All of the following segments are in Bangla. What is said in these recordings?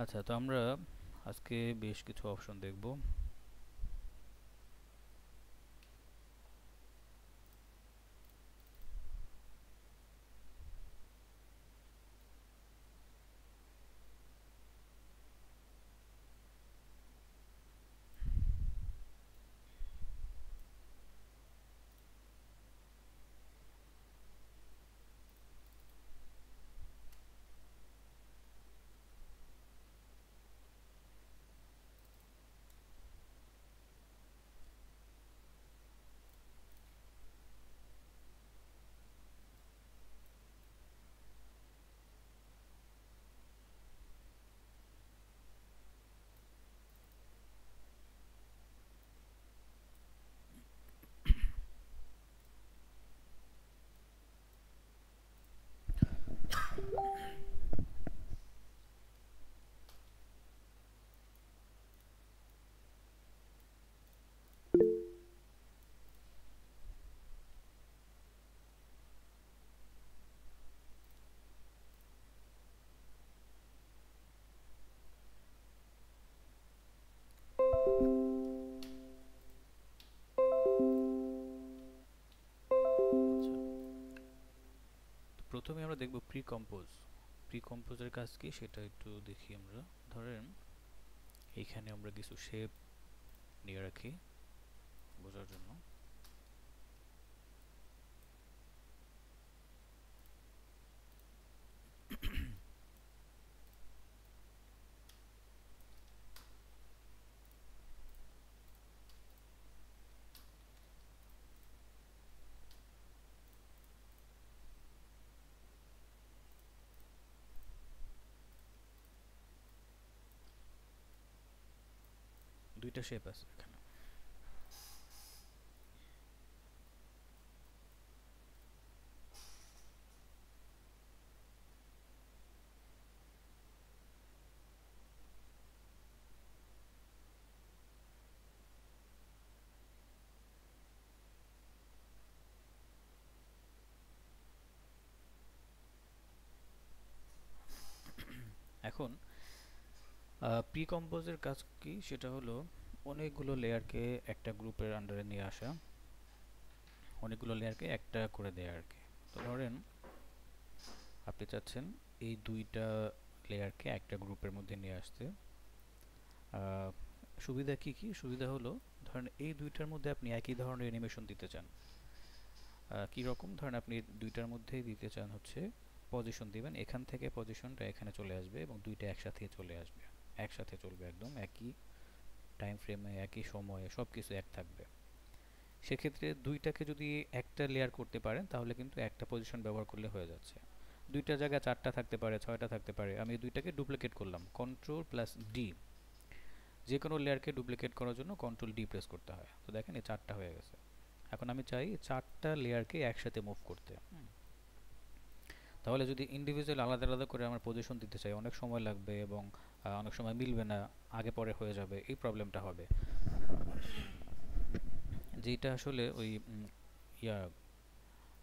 আচ্ছা, তো আমরা আজকে বেশ কিছু অপশন দেখব। আচ্ছা, তো প্রথমে আমরা দেখব প্রি-কম্পোজ। প্রি-কম্পোজের কাজ কি সেটা একটু দেখি আমরা। ধরেন এইখানে আমরা কিছু শেপ নিয়ে রাখি বোঝার জন্য। দুইটা শেপ আছে এখানে। এখন প্রি-কম্পোজের কাজ কি সেটা হলো অনেকগুলো লেয়ারকে একটা গ্রুপের আন্ডারে নিয়ে আসা, অনেকগুলো লেয়ারকে একটা করে দেয়া আর কি। তো ধরেন আপনি চাচ্ছেন এই দুইটা লেয়ারকে একটা গ্রুপের মধ্যে নিয়ে আসতে। আহ, সুবিধা কি কি? সুবিধা হলো ধরেন এই দুইটার মধ্যে আপনি একই ধরনের অ্যানিমেশন দিতে চান। কি রকম? ধরেন আপনি দুইটার মধ্যেই দিতে চান হচ্ছে পজিশন দিবেন, এখান থেকে পজিশনটা এখানে চলে আসবে এবং দুইটা একসাথে চলে আসবে, একসাথে চলবে, একদম একই টাইম ফ্রেমে একই সময়ে সব কিছু এক থাকবে। সেক্ষেত্রে দুইটাকে যদি একটা লেয়ার করতে পারেন তাহলে কিন্তু একটা পজিশন ব্যবহার করলে হয়ে যাচ্ছে। দুইটা জায়গায় চারটা থাকতে পারে, ছয়টা থাকতে পারে, আমি দুইটাকে ডুপ্লিকেট করলাম, কন্ট্রোল প্লাস ডি। যে কোনো লেয়ারকে ডুপ্লিকেট করার জন্য কন্ট্রোল ডি প্রেস করতে হয়। তো দেখেন এই চারটা হয়ে গেছে। এখন আমি চাই চারটা লেয়ারকে একসাথে মুভ করতে। তাহলে যদি ইন্ডিভিজুয়াল আলাদা আলাদা করে আমার পজিশন দিতে চাই অনেক সময় লাগবে এবং অনেক সময় মিলবে না, আগে পরে হয়ে যাবে, এই প্রবলেমটা হবে। যেটা আসলে ওই ইয়া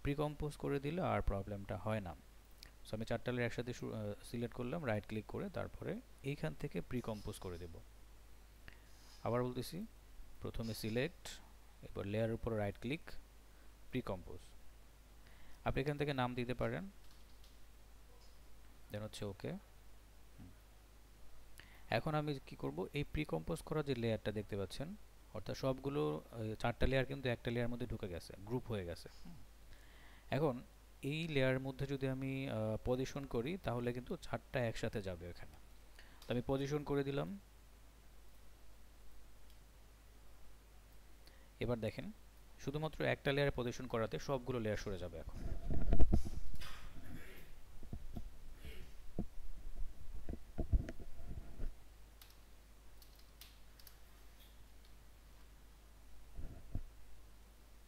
প্রিকম্পোজ করে দিলে আর প্রবলেমটা হয় না। সো আমি চারটা লেয়ার একসাথে সিলেক্ট করলাম, রাইট ক্লিক করে তারপরে এইখান থেকে প্রিকম্পোজ করে দেব। আবার বলতেছি, প্রথমে সিলেক্ট, এরপর লেয়ারের উপর রাইট ক্লিক, প্রিকম্পোজ। আপনি এখান থেকে নাম দিতে পারেন, দেন হচ্ছে ওকে। এখন আমি কি করব, এই প্রিকম্পোজ করা যে লেয়ারটা দেখতে পাচ্ছেন, অর্থাৎ সবগুলো চারটা লেয়ার কিন্তু একটা লেয়ার মধ্যে ঢুকে গেছে, গ্রুপ হয়ে গেছে। এখন এই লেয়ারের মধ্যে যদি আমি পজিশন করি তাহলে কিন্তু চারটা একসাথে যাবে এখানে। তো আমি পজিশন করে দিলাম। এবার দেখেন শুধুমাত্র একটা লেয়ারে পজিশন করাতে সবগুলো লেয়ার সরে যাবে এখন।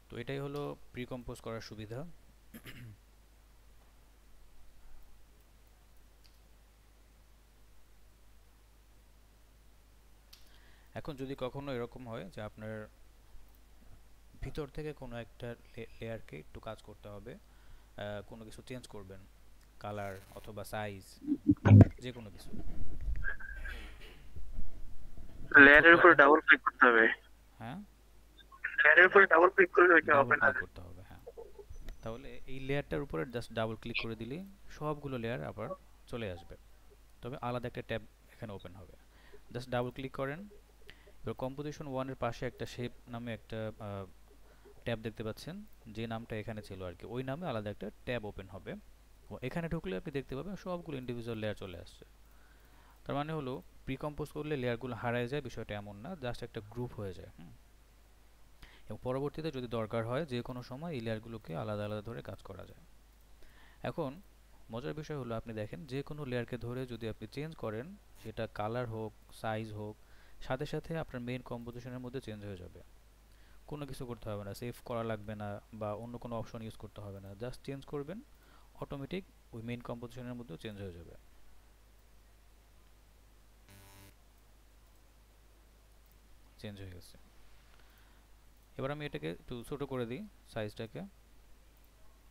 তো এটাই হলো প্রিকম্পোজ করার সুবিধা। এখন যদি কখনো এরকম হয় যে আপনার ভিতর থেকে কোনো একটা লেয়ারকে একটু কাজ করতে হবে, কোনো কিছু চেঞ্জ করবেন, কালার অথবা সাইজ, যে কোনো কিছু, লেয়ারের উপর ডাবল ক্লিক করতে হবে। হ্যাঁ, লেয়ারের উপরে ডাবল ক্লিক করলে ওইটা ডাবল ওপেন ক্লিক হবে। করতে হবে, হ্যাঁ। তাহলে এই লেয়ারটার উপরে জাস্ট ডাবল ক্লিক করে দিলেই সবগুলো লেয়ার আবার চলে আসবে, তবে আলাদা একটা ট্যাব এখানে ওপেন হবে। জাস্ট ডাবল ক্লিক করেন। এবার কম্পোজিশন ওয়ানের পাশে একটা শেপ নামে একটা ট্যাব দেখতে পাচ্ছেন, যে নামটা এখানে ছিল আর কি, ওই নামে আলাদা একটা ট্যাব ওপেন হবে। এখানে ঢুকলে আপনি দেখতে পাবেন সবগুলো ইন্ডিভিজুয়াল লেয়ার চলে আসছে। তার মানে হলো প্রিকম্পোজ করলে লেয়ারগুলো হারায় যায়, বিষয়টা এমন না, জাস্ট একটা গ্রুপ হয়ে যায়। এবং পরবর্তীতে যদি দরকার হয় যে কোনো সময় এই লেয়ারগুলোকে আলাদা আলাদা ধরে কাজ করা যায়। এখন মজার বিষয় হলো আপনি দেখেন যে কোনো লেয়ারকে ধরে যদি আপনি চেঞ্জ করেন, সেটা কালার হোক, সাইজ হোক, সাথে সাথে আপনার মেইন কম্পোজিশনের মধ্যে চেঞ্জ হয়ে যাবে। কোনো কিছু করতে হবে না, সেভ করা লাগবে না বা অন্য কোনো অপশন ইউজ করতে হবে না, জাস্ট চেঞ্জ করবেন, অটোমেটিক ওই মেইন কম্পোজিশনের মধ্যেও চেঞ্জ হয়ে যাবে। চেঞ্জ হয়ে গেছে। এবার আমি এটাকে একটু ছোট করে দিই, সাইজটাকে,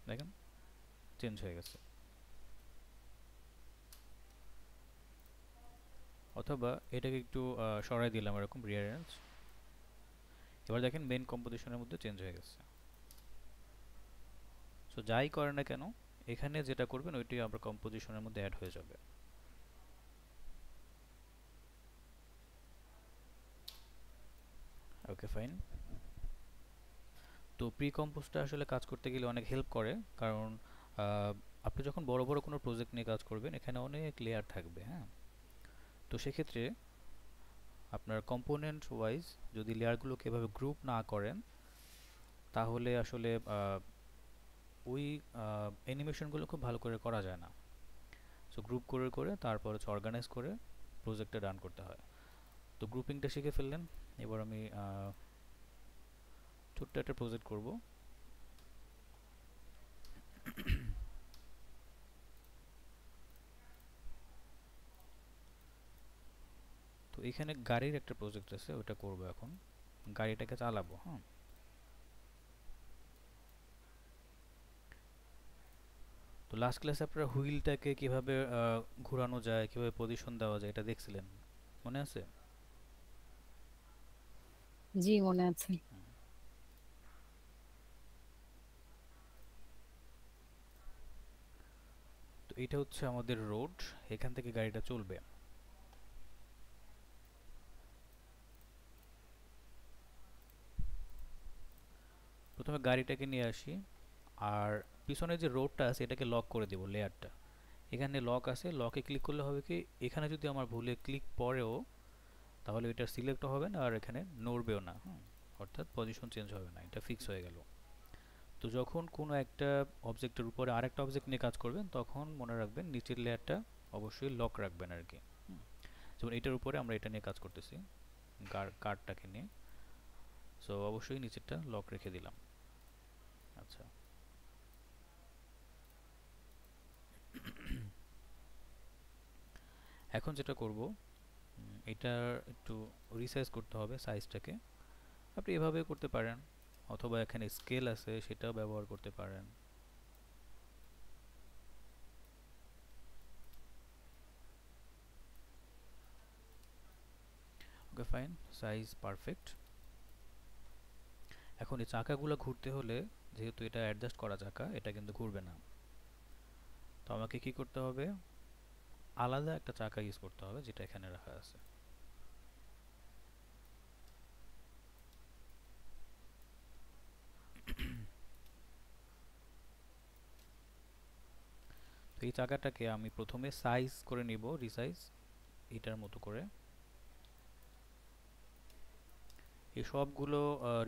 দেখেন চেঞ্জ হয়ে গেছে। অথবা এটাকে একটু সরাই দিলাম এরকম রিঅ্যারেঞ্জ, এবার দেখেন মেইন কম্পোজিশনের মধ্যে চেঞ্জ হয়ে গেছে। সো যাই করে না কেন, এখানে যেটা করবেন ওইটাই আবার কম্পোজিশনের মধ্যে অ্যাড হয়ে যাবে। ওকে, ফাইন। তো প্রি কম্পোজটা আসলে কাজ করতে গেলে অনেক হেল্প করে, কারণ আহ, আপনি যখন বড় বড় কোনো প্রজেক্ট নিয়ে কাজ করবেন এখানে অনেক লেয়ার থাকবে, হ্যাঁ। তো সেক্ষেত্রে আপনার কম্পোনেন্ট ওয়াইজ যদি লেয়ারগুলোকে এভাবে গ্রুপ না করেন, তাহলে আসলে ওই অ্যানিমেশনগুলো খুব ভালো করে করা যায় না। সো গ্রুপ করে করে তারপর হচ্ছে অর্গানাইজ করে প্রজেক্টটা রান করতে হয়। তো গ্রুপিংটা শিখে ফেললেন। এবার আমি ছোট্ট একটা প্রজেক্ট করব। তো এখানে গাড়ির একটা প্রজেক্ট আছে, ওটা করব এখন। গাড়িটাকে চালাবো, হ্যাঁ। তো লাস্ট ক্লাসে আপনারা হুইলটাকে কিভাবে ঘোরানো যায়, কিভাবে পজিশন দেওয়া যায়, এটা দেখছিলেন, মনে আছে? জি, মনে আছে। তো এটা হচ্ছে আমাদের রোড, এখান থেকে গাড়িটা চলবে। প্রথমে গাড়িটাকে নিয়ে আসি, আর পিছনে যে রোডটা আছে এটাকে লক করে দেব, লেয়ারটা। এখানে লক আছে, লকে ক্লিক করলে হবে কি, এখানে যদি আমার ভুলে ক্লিক পড়েও তাহলে এটা সিলেক্ট হবে না আর এখানে নড়বেও না, অর্থাৎ পজিশন চেঞ্জ হবে না, এটা ফিক্স হয়ে গেল। তো যখন কোনো একটা অবজেক্টের উপরে আরেকটা অবজেক্ট নিয়ে কাজ করবেন তখন মনে রাখবেন নিচের লেয়ারটা অবশ্যই লক রাখবেন আর কি। যেমন এটার উপরে আমরা এটা নিয়ে কাজ করতেছি, কার্ডটাকে নিয়ে, সো অবশ্যই নিচেরটা লক রেখে দিলাম। আচ্ছা, এখন যেটা করব, এটা একটু রিসাইজ করতে হবে সাইজটাকে। আপনি এভাবে করতে পারেন, অথবা এখানে স্কেল আছে সেটাও ব্যবহার করতে পারেন। ওকে, ফাইন, সাইজ পারফেক্ট। এখন এই চাকাগুলো ঘুরতে হলে, যেহেতু এটা অ্যাডজাস্ট করা চাকা, এটা কিন্তু ঘুরবে না। তো আমাকে কি করতে হবে, আলাদা একটা চাকা ইউজ করতে হবে যেটা এখানে রাখা আছে। তো এই চাকাটাকে আমি প্রথমে সাইজ করে নিব, রিসাইজ, এটার মতো করে। এই সবগুলো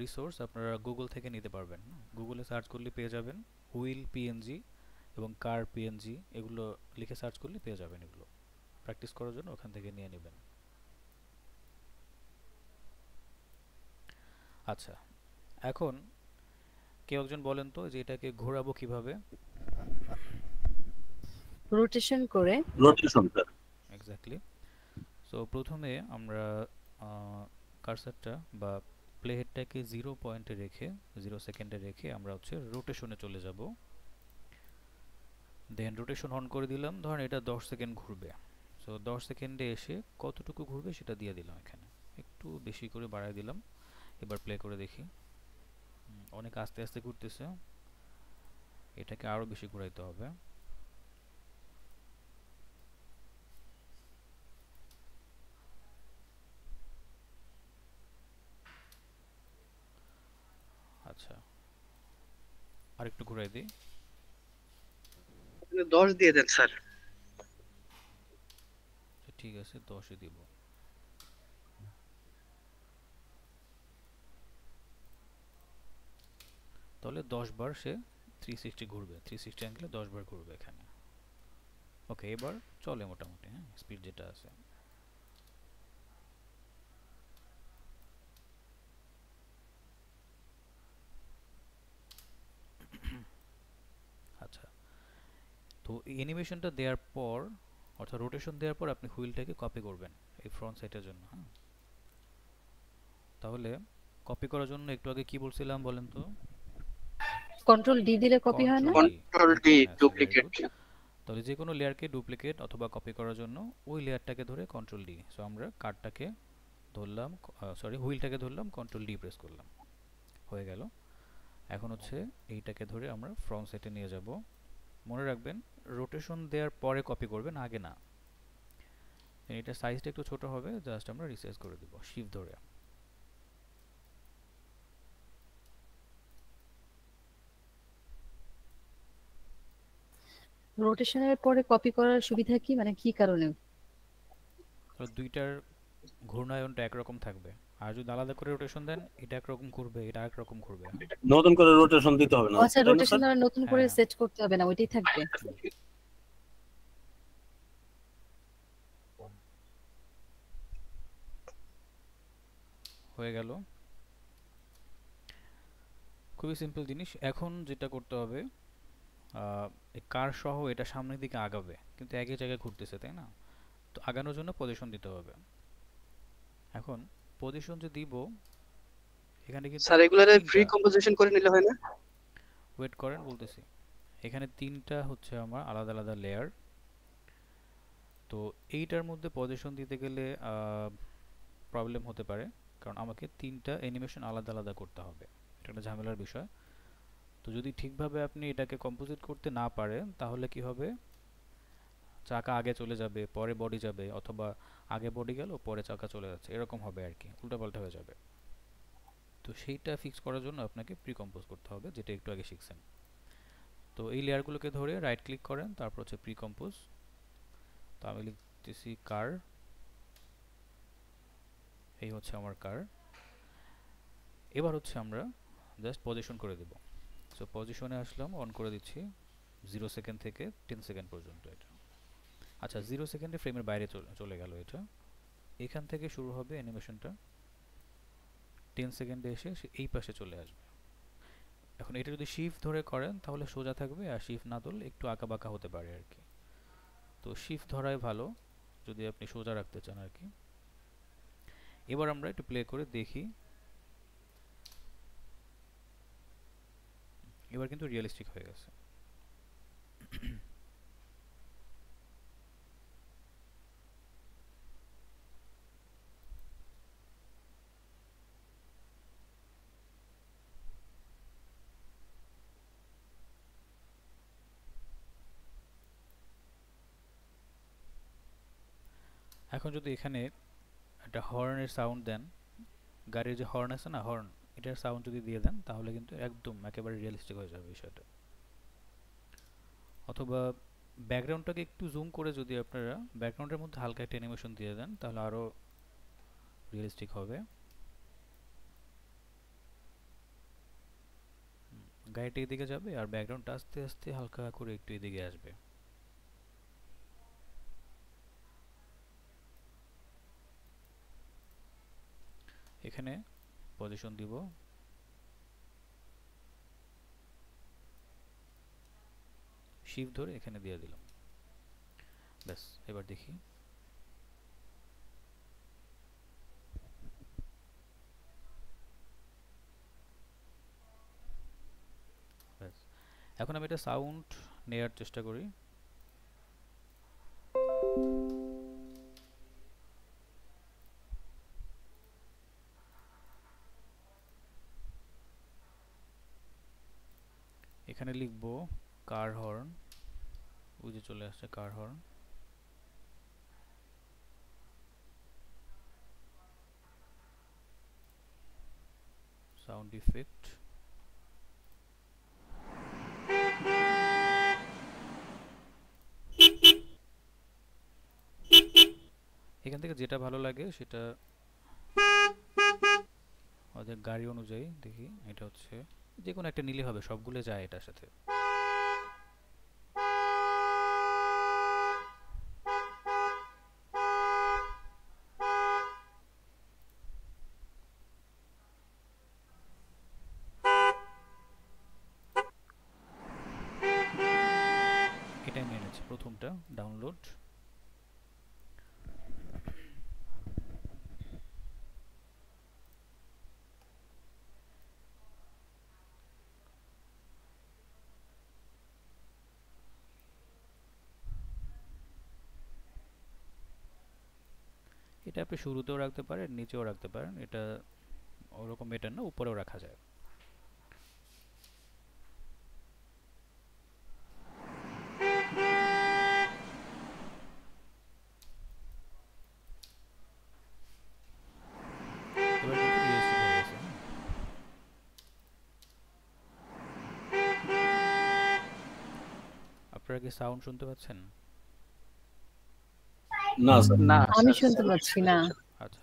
রিসোর্স আপনারা গুগল থেকে নিতে পারবেন। গুগলে সার্চ করলে পেয়ে যাবেন, হুইল পিএনজি এবং কার পিএনজি, এগুলো লিখে সার্চ করলে পেয়ে যাবেন। এগুলো প্র্যাকটিস করার জন্য ওখান থেকে নিয়ে নেবেন। আচ্ছা, এখন কেউ একজন বলেন তো যে এটাকে ঘোরাবো কিভাবে? রোটেশন করে। Rotation sir. এক্স্যাক্টলি। সো প্রথমে আমরা কার্সারটা বা প্লেহেডটাকে 0 পয়েন্টে রেখে, 0 সেকেন্ডে রেখে আমরা হচ্ছে রোটেশনে চলে যাব। দেন রোটেশন অন করে দিলাম, ধরেন এটা 10 সেকেন্ড ঘুরবে। সো 10 সেকেন্ডে এসে কতটুকু ঘুরবে সেটা দিয়ে দিলাম এখানে। একটু বেশি করে বাড়ায় দিলাম। এবার প্লে করে দেখি। অনেক আস্তে আস্তে ঘুরতেছে, এটাকে আরো বেশি ঘুরাইতে হবে। আচ্ছা, আরেকটু ঘুরাই দিই। 10 দিয়ে দেন স্যার। আচ্ছা, ঠিক আছে, 10-ই দিব। তাহলে 10 বার সে 360 ঘুরবে, 360 অ্যাঙ্গেলে 10 বার ঘুরবে এখানে। ওকে, এবার চলে মোটামুটি, হ্যাঁ, স্পিড যেটা আছে। আচ্ছা, তো এই অ্যানিমেশনটা দেওয়ার পর, অর্থাৎ রোটেশন দেওয়ার পর আপনি হুইলটাকে কপি করবেন এই ফ্রন্ট সাইডের জন্য, হ্যাঁ। তাহলে কপি করার জন্য একটু আগে কি বলছিলাম বলেন তো? কন্ট্রোল ডি দিলে কপি হয় না? Control D. কন্ট্রোল ডি হ্যাঁ, ভেরি ডুপ্লিকেট। গুড। তাহলে যে কোনো লেয়ারকে ডুপ্লিকেট অথবা কপি করার জন্য ওই লেয়ারটাকে ধরে কন্ট্রোল ডি। সো আমরা কার্ডটাকে ধরলাম, সরি হুইলটাকে ধরলাম, কন্ট্রোল ডি প্রেস করলাম, হয়ে গেল। এখন হচ্ছে এইটাকে ধরে আমরা ফ্রন্ট সাইডে নিয়ে যাব। মনে রাখবেন রোটেশন দেওয়ার পরে কপি করবেন, আগে না। এটা সাইজটা একটু ছোট হবে, জাস্ট আমরা রিসাইজ করে দেব শিফট ধরে। রোটেশনের পরে কপি করার সুবিধা কি, মানে কি কারণে? তো দুইটার ঘূর্ণায়নটা একরকম থাকবে। আর যদি আলাদা করে রোটেশন দেন, এটা একরকম ঘুরবে, এটা আরেক রকম ঘুরবে, হ্যাঁ। নতুন করে রোটেশন দিতে হবে না, আচ্ছা, তাই না রোটেশন স্যার? আর নতুন করে হ্যাঁ, সেট করতে হবে না, ওইটাই থাকবে। হয়ে গেল। খুবই সিম্পল জিনিস। এখন যেটা করতে হবে, এই কার সহ এটা সামনের দিকে আগাবে, কিন্তু একই জায়গায় ঘুরতেছে, তাই না? তো আগানোর জন্য পজিশন দিতে হবে। এখন পজিশন যে দিব, এখানে কিন্তু স্যার এগুলারে ফ্রি তিনটা, কম্পোজিশন করে নিলে হয় না? ওয়েট করেন বলতেছি। এখানে তিনটা হচ্ছে আমার আলাদা আলাদা লেয়ার। তো এইটার মধ্যে পজিশন দিতে গেলে প্রবলেম হতে পারে, কারণ আমাকে তিনটা অ্যানিমেশন আলাদা আলাদা করতে হবে। এটা একটা ঝামেলার বিষয়। তো যদি ঠিকভাবে আপনি এটাকে কম্পোজিট করতে না পারেন, তাহলে কি হবে, চাকা আগে চলে যাবে, পরে বডি যাবে, অথবা আগে বডি গেল, পরে চাকা চলে যাচ্ছে, এরকম হবে আর কি, উল্টাপাল্টা হয়ে যাবে। তো সেইটা ফিক্স করার জন্য আপনাকে প্রি কম্পোজ করতে হবে, যেটা একটু আগে শিখছেন। তো এই লেয়ারগুলোকে ধরে রাইট ক্লিক করেন, তারপর হচ্ছে প্রি কম্পোজ। তো আমি লিখতেছি কার, এই হচ্ছে আমার কার। এবার হচ্ছে আমরা জাস্ট পজিশন করে দেব। সো পজিশনে আসলাম, অন করে দিচ্ছি 0 সেকেন্ড থেকে 10 সেকেন্ড পর্যন্ত এটা। আচ্ছা, 0 সেকেন্ডে ফ্রেমের বাইরে চলে গেল এটা। এখান থেকে শুরু হবে অ্যানিমেশনটা, 10 সেকেন্ডে এসে সে এই পাশে চলে আসবে। এখন এটা যদি শিফট ধরে করেন তাহলে সোজা থাকবে, আর শিফট না ধরলে একটু আঁকা বাঁকা হতে পারে আর কি। তো শিফট ধরাই ভালো যদি আপনি সোজা রাখতে চান আর কি। এবার আমরা একটু প্লে করে দেখি। এবার কিন্তু রিয়েলিস্টিক হয়ে গেছে। এখন যদি এখানে একটা হর্নের সাউন্ড দেন, গাড়ির যে হর্ন আছে না, হর্ন, এটার সাউন্ড যদি দিয়ে দেন, তাহলে কিন্তু একদম একেবারে রিয়েলিস্টিক হয়ে যাবে বিষয়টা। অথবা ব্যাকগ্রাউন্ডটাকে একটু জুম করে যদি আপনারা ব্যাকগ্রাউন্ডের মধ্যে হালকা একটা অ্যানিমেশন দিয়ে দেন, তাহলে আরো রিয়েলিস্টিক হবে। গাড়িটা এদিকে যাবে আর ব্যাকগ্রাউন্ডটা আস্তে আস্তে হালকা করে একটু এদিকে আসবে। এখানে পজিশন দিব, শিফট ধরে এখানে দিয়ে দিলাম, ব্যাস। এবার দেখি। ব্যাস। এখন আমি এটা সাউন্ড নেয়ার চেষ্টা করি। এখানে লিখব কার হর্ন, ওই যে চলে আসছে কার হর্ন। সাউন্ড ইফেক্ট, এখান থেকে যেটা ভালো লাগে সেটা আমাদের গাড়ি অনুযায়ী দেখি। এটা হচ্ছে যে কোনো একটা নিলে হবে, সবগুলো যায় এটার সাথে। এটাই নিয়ে নিচ্ছি প্রথমটা, ডাউনলোড। এটা আপনি শুরুতেও রাখতে পারেন, নিচেও রাখতে পারেন, এটা ওরকম এটা না, উপরেও রাখা যায়। এবার কিন্তু রিয়েলিস্টিক হয়ে গেছে। আপনারা কি সাউন্ড শুনতে পাচ্ছেন? না স্যার, না আমি স্যার, শুনতে পাচ্ছি না। আচ্ছা,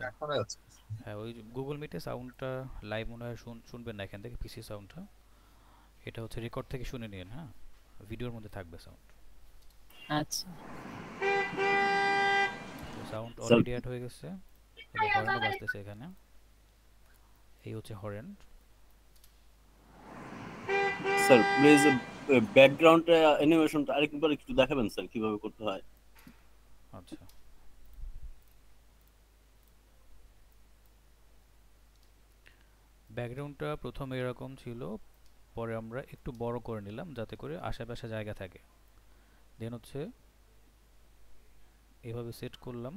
হ্যাঁ ওই গুগল মিটে সাউন্ডটা লাইভ মনে হয় শুনবেন না এখান থেকে, পিসি সাউন্ডটা। এটা হচ্ছে রেকর্ড থেকে শুনে নিন, হ্যাঁ ভিডিওর মধ্যে থাকবে সাউন্ড। আচ্ছা, তো সাউন্ড স্যার অলরেডি অ্যাড হয়ে গেছে এবং হর্নও বাজতেছে এখানে। এই হচ্ছে হর্ন। স্যার প্লিজ ব্যাকগ্রাউন্ড অ্যানিমেশনটা আরেকবার একটু দেখাবেন স্যার কিভাবে করতে হয়। আচ্ছা, ব্যাকগ্রাউন্ডটা প্রথমে এরকম ছিল, পরে আমরা একটু বড় করে নিলাম যাতে করে আশেপাশে জায়গা থাকে। দেন হচ্ছে এভাবে সেট করলাম।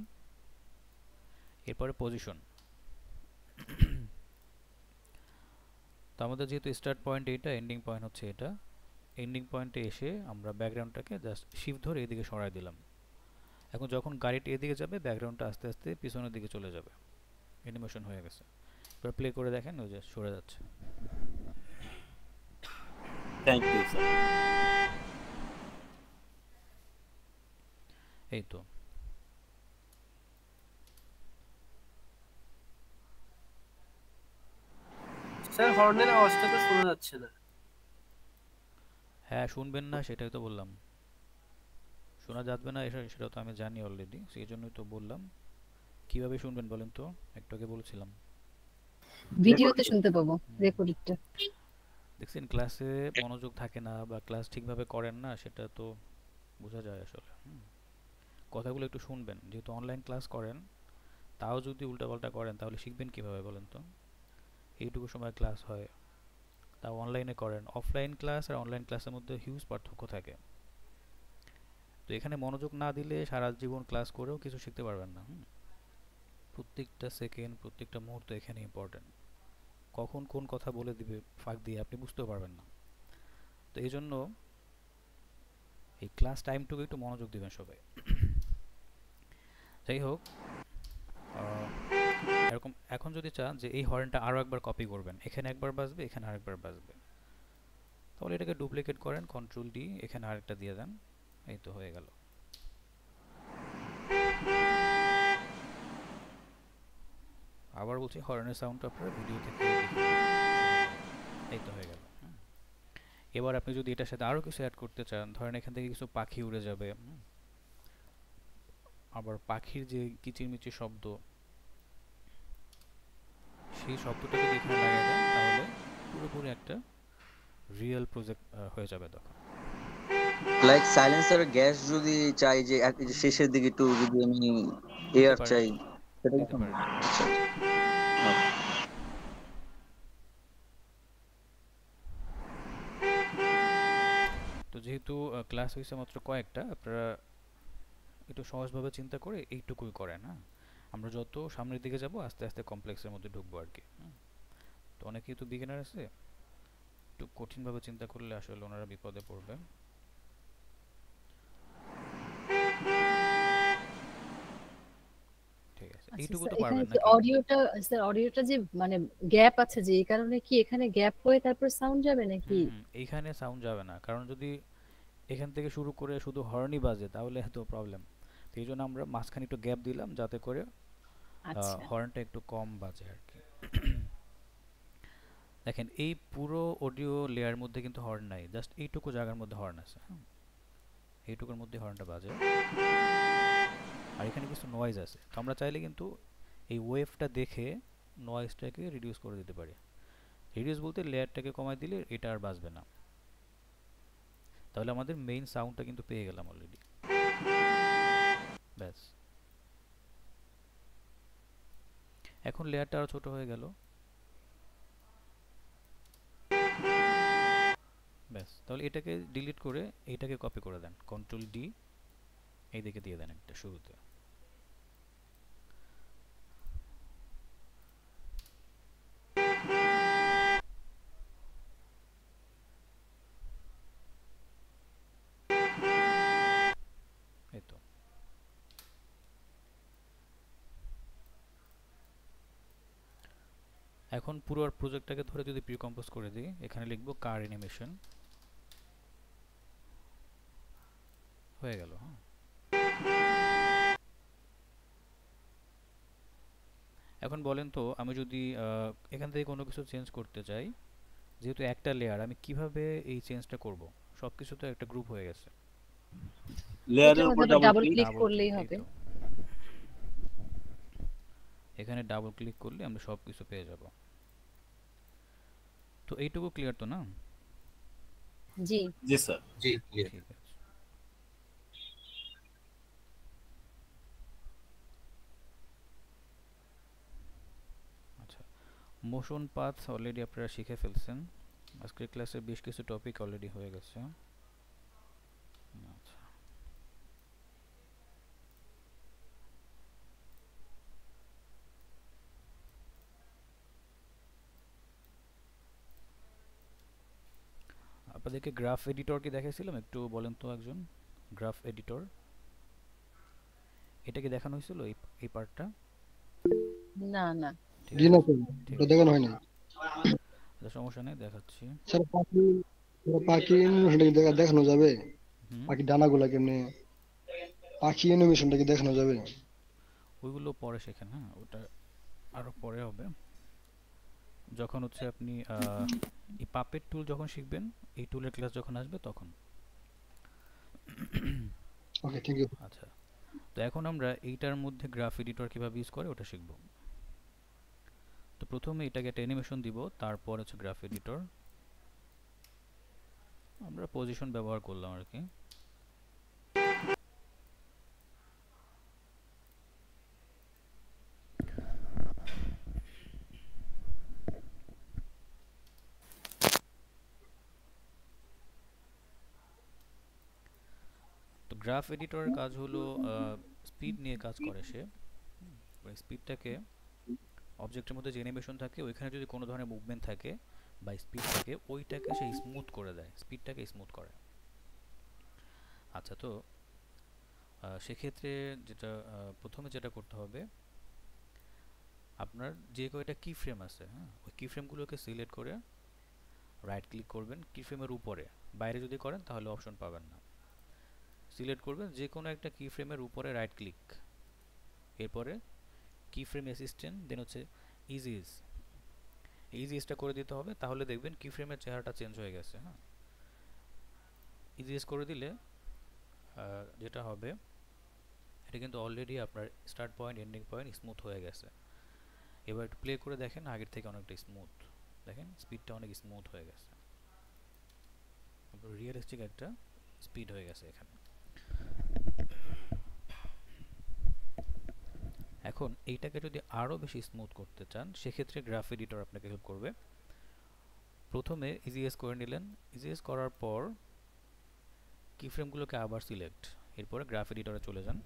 এরপরে পজিশন। তো আমাদের যেহেতু স্টার্ট পয়েন্ট এটা, এন্ডিং পয়েন্ট হচ্ছে এটা, এন্ডিং পয়েন্টে এসে আমরা ব্যাকগ্রাউন্ডটাকে জাস্ট শিফট ধরে এদিকে সরাই দিলাম। এখন যখন গাড়িটা এদিকে যাবে, ব্যাকগ্রাউন্ডটা আস্তে আস্তে পিছনের দিকে চলে যাবে। অ্যানিমেশন হয়ে গেছে। এবার প্লে করে দেখেন, ওই যে সরে যাচ্ছে। Thank you sir. এই তো। স্যার হর্নের আওয়াজটা তো শোনা যাচ্ছে না। হ্যাঁ শুনবেন না সেটাই তো বললাম, শোনা যাবে না সেটা তো আমি জানি অলরেডি, সেই জন্যই তো বললাম। কিভাবে শুনবেন বলেন তো, একটু আগে বলেছিলাম। ভিডিওতে শুনতে পাবো, রেকর্ডিংটা। দেখছেন ক্লাসে মনোযোগ থাকে না বা ক্লাস ঠিকভাবে করেন না, সেটা তো বোঝা যায় আসলে। কথাগুলো একটু শুনবেন, যেহেতু অনলাইন ক্লাস করেন, তাও যদি উল্টাপাল্টা করেন তাহলে শিখবেন কিভাবে বলেন তো। এইটুকু সময় ক্লাস হয়, তাও অনলাইনে করেন। অফলাইন ক্লাস আর অনলাইন ক্লাসের মধ্যে হিউজ পার্থক্য থাকে। তো এখানে মনোযোগ না দিলে সারা জীবন ক্লাস করেও কিছু শিখতে পারবেন না। প্রত্যেকটা সেকেন্ড, প্রত্যেকটা মুহূর্ত এখানে ইম্পর্টেন্ট। কখন কোন কথা বলে দিবে ফাঁক দিয়ে আপনি বুঝতেও পারবেন না। তো এই জন্য এই ক্লাস টাইমটুকু একটু মনোযোগ দিবেন সবাই। যাই হোক, এরকম এখন যদি চান যে এই হর্নটা আরও একবার কপি করবেন, এখানে একবার বাজবে, এখানে আরেকবার বাজবে, তাহলে এটাকে ডুপ্লিকেট করেন, কন্ট্রোল ডি, এখানে আরেকটা দিয়ে দেন। এই তো হয়ে গেল। আবার বলছি, হর্নের সাউন্ডটা আপনারা ভিডিও থেকে এই তো হয়ে গেল। এবার আপনি যদি এটার সাথে আরও কিছু অ্যাড করতে চান, ধরেন এখান থেকে কিছু পাখি উড়ে যাবে, আবার পাখির যে কিচিরমিচির শব্দ, সেই শব্দটা যদি এখানে লাগিয়ে দেন তাহলে পুরোপুরি একটা রিয়েল প্রজেক্ট হয়ে যাবে তখন। লাইক সাইলেন্সার গ্যাস যদি চাই যে শেষের দিকে একটু যদি আমি দিতে এয়ার পারেন, চাই সেটা কি দিতে সম্ভব? পারেন। আচ্ছা আচ্ছা। তো যেহেতু ক্লাস হয়েছে মাত্র কয়েকটা, আপনারা একটু সহজভাবে চিন্তা করে এইটুকুই করেন। হ্যাঁ, আমরা যত সামনের দিকে যাব আস্তে আস্তে কমপ্লেক্সের মধ্যে ঢুকবো আর কি। তো অনেকেই তো বিগিনার আছে, একটু কঠিনভাবে চিন্তা করলে আসলে ওনারা বিপদে পড়বে। ঠিক আছে, আচ্ছা এইটুকু স্যার, তো এখানে পারবেন যে নাকি? অডিওটা, স্যার অডিওটা যে মানে গ্যাপ আছে যে, এই কারণে কি এখানে গ্যাপ হয়ে তারপর সাউন্ড যাবে নাকি? এইখানে সাউন্ড যাবে না, কারণ যদি এখান থেকে শুরু করে শুধু হর্নই বাজে তাহলে তো প্রবলেম। এই জন্য আমরা মাঝখানে একটু গ্যাপ দিলাম যাতে করে আচ্ছা হর্নটা একটু কম বাজে আর কি। দেখেন এই পুরো অডিও লেয়ার মধ্যে কিন্তু হর্ন নাই, জাস্ট এইটুকু জায়গার মধ্যে হর্ন আছে। হ্যাঁ, এইটুকুর মধ্যে হর্নটা বাজে, আর এখানে কিছু নয়েজ আছে। তো আমরা চাইলে কিন্তু এই ওয়েভটা দেখে নয়েজটাকে রিডিউস করে দিতে পারি। রিডিউস বলতে লেয়ারটাকে কমাই দিলে এটা আর বাজবে না। তাহলে আমাদের মেইন সাউন্ডটা কিন্তু পেয়ে গেলাম অলরেডি। ব্যাস, এখন লেয়ারটা আরো ছোট হয়ে গেল। ব্যাস, তাহলে এটাকে ডিলিট করে এটাকে কপি করে দেন, কন্ট্রোল ডি এইদিকে দিয়ে দেন একটা শুরুতে। এই তো। এখন পুরো প্রজেক্টটাকে ধরে যদি প্রিকম্পোজ করে দিই, এখানে লিখবো কার অ্যানিমেশন, হয়ে গেল। হ্যাঁ, এখন বলেন তো আমি যদি এখান থেকে কোনো কিছু চেঞ্জ করতে চাই, যেহেতু একটা লেয়ার, আমি কিভাবে এই চেঞ্জটা করব? সবকিছু তো একটা গ্রুপ হয়ে গেছে। এটার লেয়ারের উপর মধ্যে double double click. Click double করলেই ক্লিক, এই হবে। তো। এখানে ডাবল ক্লিক করলে আমরা সব কিছু পেয়ে যাব। তো এইটুকু ক্লিয়ার তো না? জি জি স্যার। জি ক্লিয়ার। ঠিক আছে। আচ্ছা, মোশন পাথ অলরেডি আপনারা শিখে ফেলছেন। আজকের ক্লাসে বেশ কিছু টপিক অলরেডি হয়ে গেছে। আচ্ছা, আপনাদেরকে গ্রাফ এডিটর কি দেখাইছিলাম? একটু বলেন তো একজন। গ্রাফ এডিটর, এটা কি দেখানো হয়েছিল এই পার্টটা? না না ঠিক জি আছে, না স্যার, ঠিক ওটা আছে। দেখানো হয় না আচ্ছা, সমস্যা নেই, দেখাচ্ছি। স্যার। পাখি অ্যানিমেশনটা কি দেখানো যাবে? হুম, পাখি ডানাগুলা কেমনে, পাখি অ্যানিমেশনটা কি দেখানো যাবে? ওইগুলো পরে শেখেন। হ্যাঁ, ওটা আরো পরে হবে, যখন হচ্ছে আপনি এই পাপেট টুল যখন শিখবেন, এই টুলের ক্লাস যখন আসবে তখন। ওকে, থ্যাংক ইউ। আচ্ছা, তো এখন আমরা এইটার মধ্যে গ্রাফ এডিটর কিভাবে ইউজ করে ওটা শিখব। তো প্রথমে এটাকে একটা অ্যানিমেশন দিব, তারপর হচ্ছে গ্রাফ এডিটর। আমরা পজিশন ব্যবহার করলাম আর কি। তো গ্রাফ এডিটরের কাজ হলো স্পিড নিয়ে কাজ করে সে। স্পিডটাকে, অবজেক্টের মধ্যে যে অ্যানিমেশন থাকে ওইখানে যদি কোনো ধরনের মুভমেন্ট থাকে বা স্পিড থাকে, ওইটাকে সে স্মুথ করে দেয়, স্পিডটাকে স্মুথ করে। আচ্ছা, তো সেক্ষেত্রে যেটা প্রথমে যেটা করতে হবে, আপনার যে কয়টা কি ফ্রেম আছে, হ্যাঁ, ওই কি ফ্রেমগুলোকে সিলেক্ট করে রাইট ক্লিক করবেন কি ফ্রেমের উপরে। বাইরে যদি করেন তাহলে অপশন পাবেন না। সিলেক্ট করবেন যে কোনো একটা কি ফ্রেমের উপরে রাইট ক্লিক, এরপরে কি ফ্রেম অ্যাসিস্ট্যান্ট, দেন হচ্ছে ইজিজ। ইজিএসটা করে দিতে হবে, তাহলে দেখবেন কি ফ্রেমের চেহারাটা চেঞ্জ হয়ে গেছে। হ্যাঁ, ইজিএস করে দিলে যেটা হবে, এটা কিন্তু অলরেডি আপনার start point ending point smooth হয়ে গেছে। এবার একটু প্লে করে দেখেন, আগের থেকে অনেকটা স্মুথ। দেখেন স্পিডটা অনেক স্মুথ হয়ে গেছে, রিয়েলিস্টিক একটা স্পিড হয়ে গেছে এখানে। এখন এইটাকে যদি আরও বেশি স্মুথ করতে চান, সেক্ষেত্রে গ্রাফ এডিটর আপনাকে হেল্প করবে। প্রথমে ইজিএস করে নিলেন, ইজিএস করার পর কি ফ্রেমগুলোকে আবার সিলেক্ট, এরপরে গ্রাফ এডিটরে চলে যান।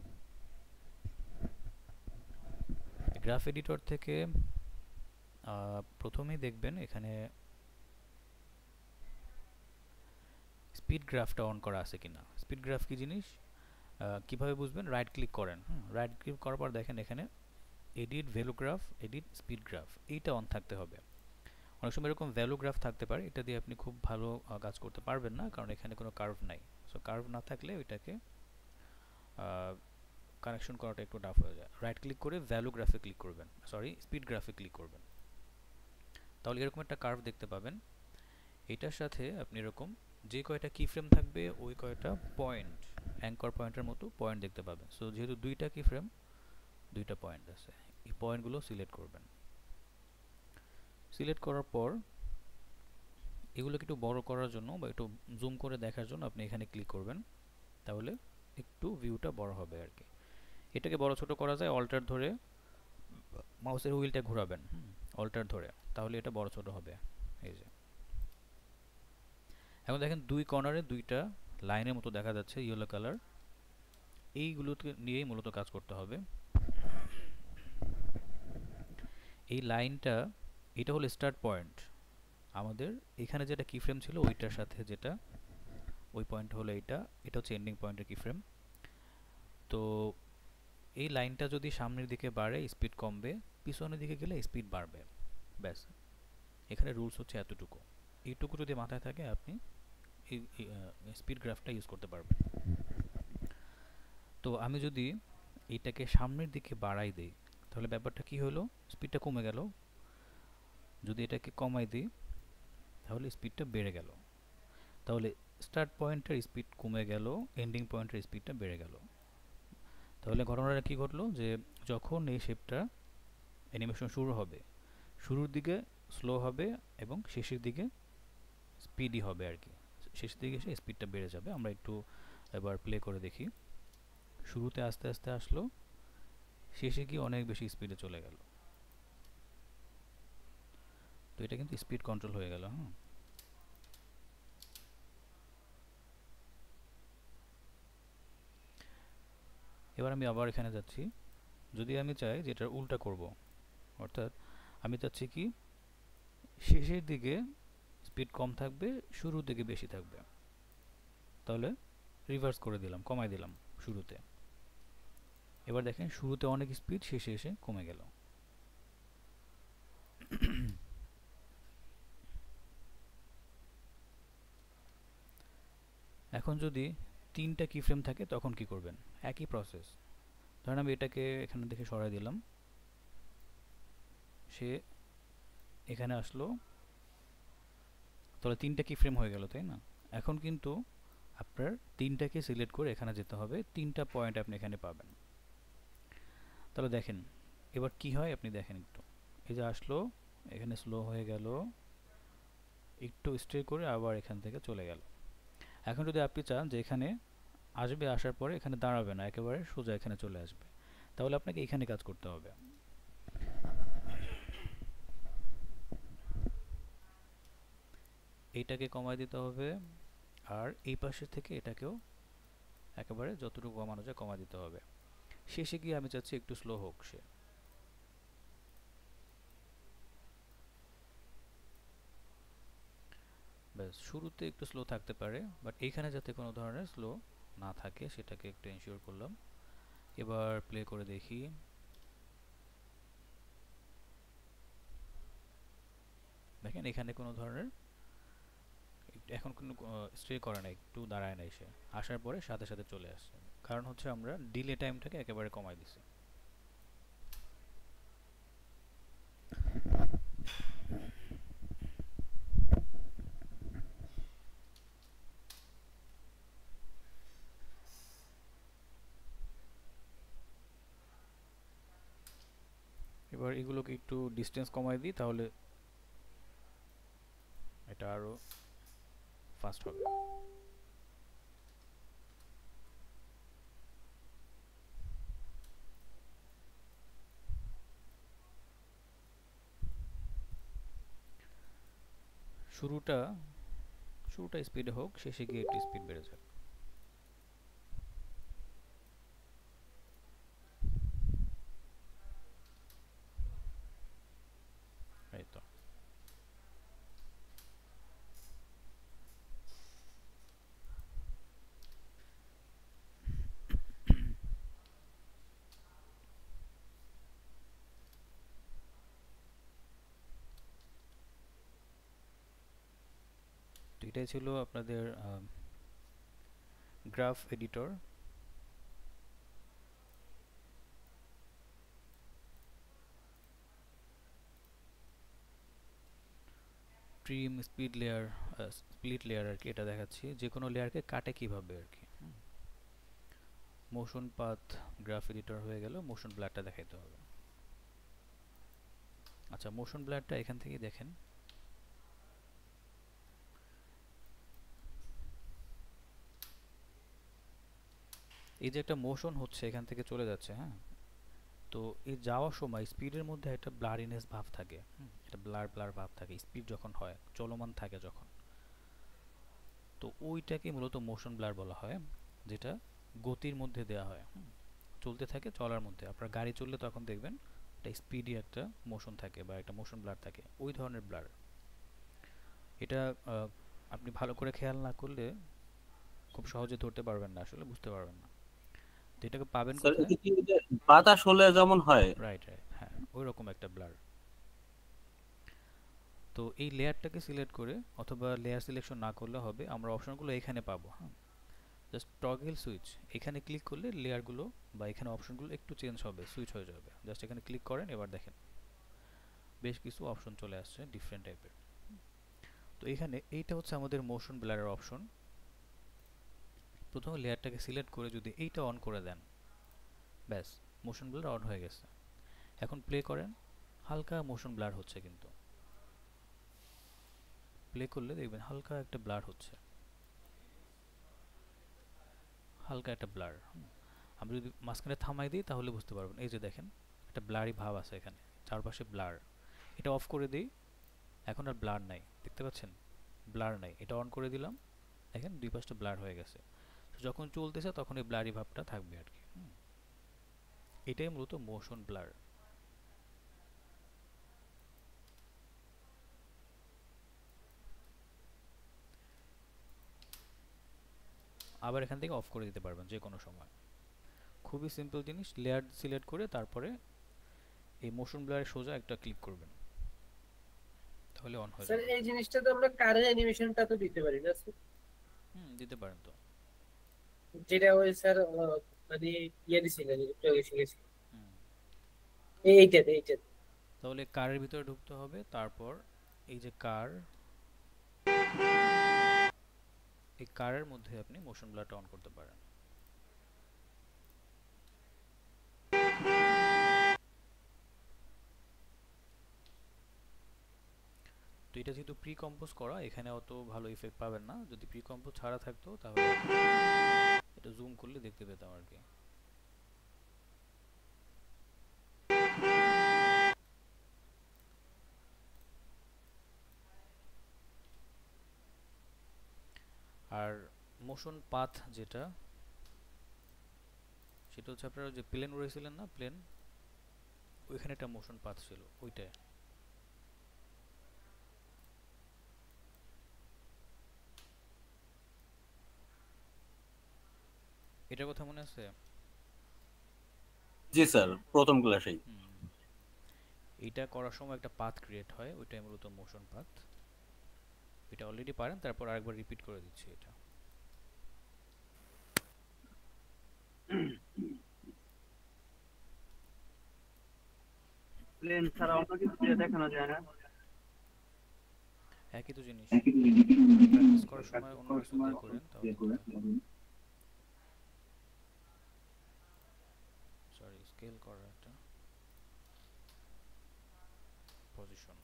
গ্রাফ এডিটর থেকে প্রথমেই দেখবেন এখানে স্পিড গ্রাফটা অন করা আছে কিনা। স্পিড গ্রাফ কি জিনিস, কিভাবে বুঝবেন, রাইট ক্লিক করেন, রাইট ক্লিক করার পর দেখেন এখানে edit value graph, edit speed graph, এইটা অন থাকতে হবে। অনেক সময় এরকম ভ্যালু গ্রাফ থাকতে পারে, এটা দিয়ে আপনি খুব ভালো কাজ করতে পারবেন না, কারণ এখানে কোনো কার্ভ নাই। সো কার্ভ না থাকলে ওইটাকে কানেকশন করাটা একটু টাফ হয়ে যায়। রাইট ক্লিক করে ভ্যালু গ্রাফে ক্লিক করবেন, সরি স্পিড গ্রাফে ক্লিক করবেন, তাহলে এরকম একটা কার্ভ দেখতে পাবেন। এটার সাথে আপনি এরকম যে কয়টা কি ফ্রেম থাকবে ওই কয়টা পয়েন্ট, অ্যাঙ্কর পয়েন্টের মতো পয়েন্ট দেখতে পাবেন। সো যেহেতু দুইটা কি ফ্রেম, দুইটা পয়েন্ট আছে, এই পয়েন্টগুলো সিলেক্ট করবেন। সিলেক্ট করার পর এগুলোকে একটু বড় করার জন্য বা একটু জুম করে দেখার জন্য আপনি এখানে ক্লিক করবেন, তাহলে একটু ভিউটা বড় হবে আর কি। এটাকে বড় ছোট করা যায়, অল্টার ধরে মাউসের হুইলটা ঘোরাবেন, অল্টার ধরে, তাহলে এটা বড় ছোট হবে। এই যে এখন দেখেন দুই কর্নারে দুইটা লাইনের মতো দেখা যাচ্ছে ইয়েলো কালার, এইগুলোকে নিয়েই মূলত কাজ করতে হবে। এই লাইনটা, এটা হলো স্টার্ট পয়েন্ট আমাদের, এখানে যেটা কি ফ্রেম ছিল ওইটার সাথে যেটা ওই পয়েন্ট হলো এইটা, এটা হচ্ছে এন্ডিং পয়েন্টের কি ফ্রেম। তো এই লাইনটা যদি সামনের দিকে বাড়ে স্পিড কমবে, পিছনের দিকে গেলে স্পিড বাড়বে, ব্যাস। এখানে রুলস হচ্ছে এতটুকু, এইটুকু যদি মাথায় থাকে আপনি এই স্পিড গ্রাফটা ইউজ করতে পারবেন। তো আমি যদি এইটাকে সামনের দিকে বাড়াই দিই তাহলে ব্যাপারটা কি হলো, স্পিডটা কমে গেল। যদি এটাকে কমাই দিই তাহলে স্পিডটা বেড়ে গেল। তাহলে স্টার্ট পয়েন্টের স্পিড কমে গেল, এন্ডিং পয়েন্টের স্পিডটা বেড়ে গেল। তাহলে ঘটনাটা কি ঘটলো, যে যখন এই শেপটা অ্যানিমেশন শুরু হবে, শুরুর দিকে স্লো হবে এবং শেষের দিকে স্পিডি হবে আর কি। শেষের দিকে এসে স্পিডটা বেড়ে যাবে। আমরা একটু এবার প্লে করে দেখি। শুরুতে আস্তে আস্তে আসলো, শেষে গিয়ে অনেক বেশি স্পিডে চলে গেল। তো এটা কিন্তু স্পিড কন্ট্রোল হয়ে গেল। এবার আমি আবার এখানে যাচ্ছি, যদি আমি চাই যে এটার উল্টা করব, অর্থাৎ আমি চাচ্ছি কি শেষের দিকে স্পিড কম থাকবে, শুরুর দিকে বেশি থাকবে, তাহলে রিভার্স করে দিলাম, কমাই দিলাম শুরুতে। এবার দেখেন শুরুতে অনেক স্পিড, শেষে এসে কমে গেল। এখন যদি তিনটা কি ফ্রেম থাকে তখন কি করবেন, একই প্রসেস। ধরেন আমি এটাকে এখানে দেখে সরাই দিলাম, সে এখানে আসলো, তাহলে তিনটা কি ফ্রেম হয়ে গেল, তাই না? এখন কিন্তু আপনার তিনটাকে সিলেক্ট করে এখানে যেতে হবে, তিনটা পয়েন্ট আপনি এখানে পাবেন। তাহলে দেখেন এবার কি হয় আপনি দেখেন একটু, এই যে আসলো, এখানে স্লো হয়ে গেল, একটু স্টে করে আবার এখান থেকে চলে গেল। এখন যদি আপনি চান যে এখানে আসবে, আসার পরে এখানে দাঁড়াবে না, একেবারে সোজা এখানে চলে আসবে, তাহলে আপনাকে এখানে কাজ করতে হবে। এইটাকে কমায় দিতে হবে, আর এই পাশে থেকে এটাকেও একেবারে যতটুকু কমানো যায় কমায় দিতে হবে। শেষে গিয়ে আমি চাচ্ছি একটু স্লো হোক সে। ব্যাস, শুরুতে একটু স্লো থাকতে পারে, বাট এইখানে যাতে কোনো ধরনের স্লো না থাকে সেটাকে একটু এনশিওর করলাম। এবার প্লে করে দেখি। দেখেন এখানে কোনো ধরনের এখন কোনো স্টে করে না, একটু দাঁড়ায় না, এসে আসার পরে সাথে সাথে চলে আসছে, কারণ হচ্ছে আমরা ডিলে টাইমটাকে একেবারে কমাই দিছি। এবার এগুলোকে একটু ডিস্টেন্স কমাই দিই, তাহলে এটা আরো ফাস্ট হবে। শুরুটা স্পিডে হোক, শেষে গিয়ে একটু স্পিড বেড়ে যাক। এই তো। এটাই ছিল আপনাদের graph editor. Trim speed layer, split layer আর কি, এটা দেখাচ্ছি যে কোনো লেয়ারকে কাটে কিভাবে আর কি। মোশন পাথ গ্রাফ এডিটর হয়ে গেল, মোশন ব্লারটা দেখাইতে হবে। আচ্ছা, মোশন ব্লারটা এখান থেকে দেখেন, এই যে একটা মোশন হচ্ছে এখান থেকে চলে যাচ্ছে, হ্যাঁ, তো এই যাওয়ার সময় স্পিডের মধ্যে একটা ব্লারিনেস ভাব থাকে, একটা ব্লার ব্লার ভাব থাকে স্পিড যখন হয়, চলমান থাকে যখন, তো ওইটাকে মূলত মোশন ব্লার বলা হয়, যেটা গতির মধ্যে দেওয়া হয়, চলতে থাকে চলার মধ্যে। আপনার গাড়ি চললে তখন দেখবেন একটা স্পিডি একটা মোশন থাকে বা একটা মোশন ব্লার থাকে, ওই ধরনের ব্লার। এটা আপনি ভালো করে খেয়াল না করলে খুব সহজে ধরতে পারবেন না, আসলে বুঝতে পারবেন না। তো এটাকে পাবেন স্যার কোথায়? এটা কি ওই যে বাতাস হলে যেমন হয়? রাইট রাইট, হ্যাঁ, ওই রকম একটা ব্লার। তো এই লেয়ারটাকে সিলেক্ট করে, অথবা লেয়ার সিলেকশন না করলে হবে, আমরা অপশনগুলো এখানে পাবো, হ্যাঁ, জাস্ট টগল সুইচ এখানে ক্লিক করলে লেয়ারগুলো বা এখানে অপশনগুলো একটু চেঞ্জ হবে, সুইচ হয়ে যাবে। জাস্ট এখানে ক্লিক করেন, এবার দেখেন বেশ কিছু অপশন চলে আসছে ডিফারেন্ট টাইপের। তো এখানে এইটা হচ্ছে আমাদের মোশন ব্লারের অপশন। প্রথমে লেয়ারটাকে সিলেক্ট করে যদি এইটা অন করে দেন, ব্যাস মোশন ব্লার অন হয়ে গেছে। এখন প্লে করেন, হালকা মোশন ব্লার হচ্ছে, কিন্তু প্লে করলে দেখবেন হালকা একটা ব্লার হচ্ছে, হালকা একটা ব্লার। আমি যদি মাঝখানে থামাই দিই তাহলে বুঝতে পারবেন, এই যে দেখেন একটা ব্লারি ভাব আছে এখানে, চারপাশে ব্লার। এটা অফ করে দিই, এখন আর ব্লার নাই, দেখতে পাচ্ছেন ব্লার নাই। এটা অন করে দিলাম, দেখেন দুই পাশটা ব্লার হয়ে গেছে। তো যখন চলতেছে তখন এই ব্লারি ভাবটা থাকবে আর কি। এটাই মূলত মোশন ব্লার। আবার এখান থেকে অফ করে দিতে পারবেন যে কোনো সময়। খুবই সিম্পল জিনিস, লেয়ার সিলেক্ট করে তারপরে এই মোশন ব্লারে সোজা একটা ক্লিক করবেন, তাহলে অন হয়ে স্যার যাবে। এই জিনিসটা তো আমরা কারের অ্যানিমেশনটা তো দিতে পারি না স্যার? দিতে পারেন তো। যেটা ওই স্যার মানে ইয়ে দিছিলেন, একটু আগে শিখেছি হুম, এইটাতে। তাহলে কারের ভিতরে ঢুকতে হবে, তারপর এই যে কার, এই কারের মধ্যে আপনি মোশন ব্লারটা অন করতে পারেন। তো এটা যেহেতু প্রি কম্পোজ করা, এখানে অত ভালো ইফেক্ট পাবেন না। যদি প্রি কম্পোজ ছাড়া থাকতো তাহলে এটা জুম করলে দেখতে পেতাম আর কি। আর মোশন পাথ যেটা, সেটা হচ্ছে আপনারা যে প্লেন উড়াইছিলেন না, প্লেন, ওইখানে একটা মোশন পাথ ছিল, ওইটাই। এটার কথা মনে আছে? জি স্যার, প্রথম ক্লাসেই। এইটা করার সময় একটা পাথ ক্রিয়েট হয়, ওইটাই মূলত মোশন পাথ। এটা অলরেডি পারেন, তারপর আরেকবার রিপিট করে দিচ্ছি এটা। প্লেন ছাড়া অন্য কিছু দিয়ে দেখানো যায় না? একই তো জিনিস, প্র্যাকটিস করার সময় অন্য কিছু দিয়ে করেন তাহলে হবে। সরি, স্কেল করা একটা পজিশন।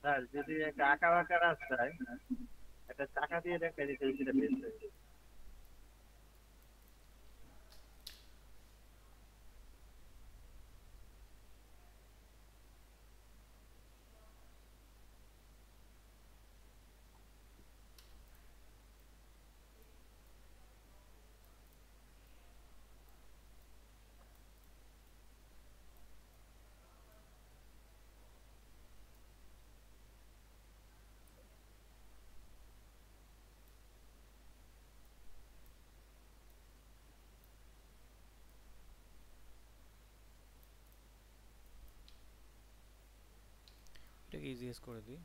স্যার যদি একটা আঁকা বাঁকা রাস্তায় একটা চাকা দিয়ে দেখা দিতে সেটা বেস্ট হয়। এটাকে ইজিএস করে দিই।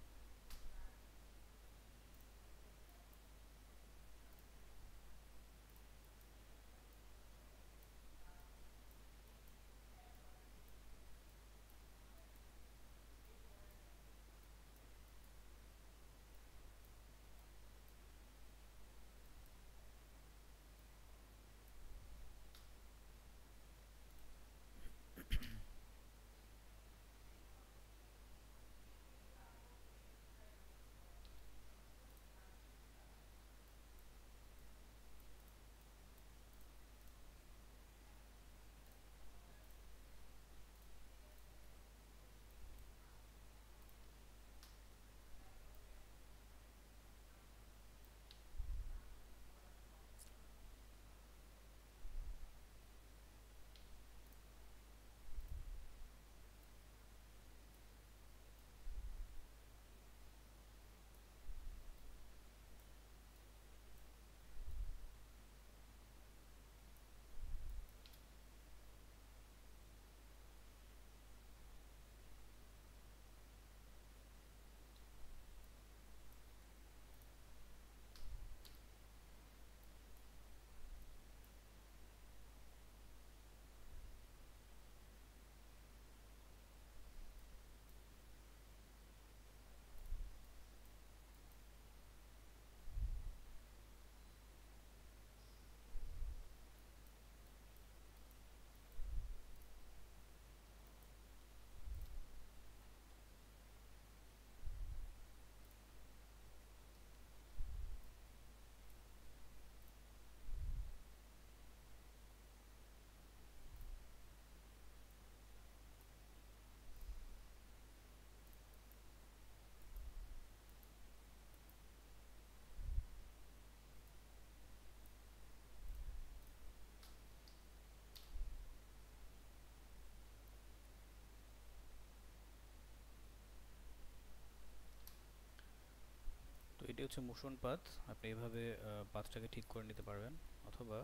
তো এটি হচ্ছে মোশন পাথ। আপনি এভাবে পাথটাকে ঠিক করে নিতে পারবেন, অথবা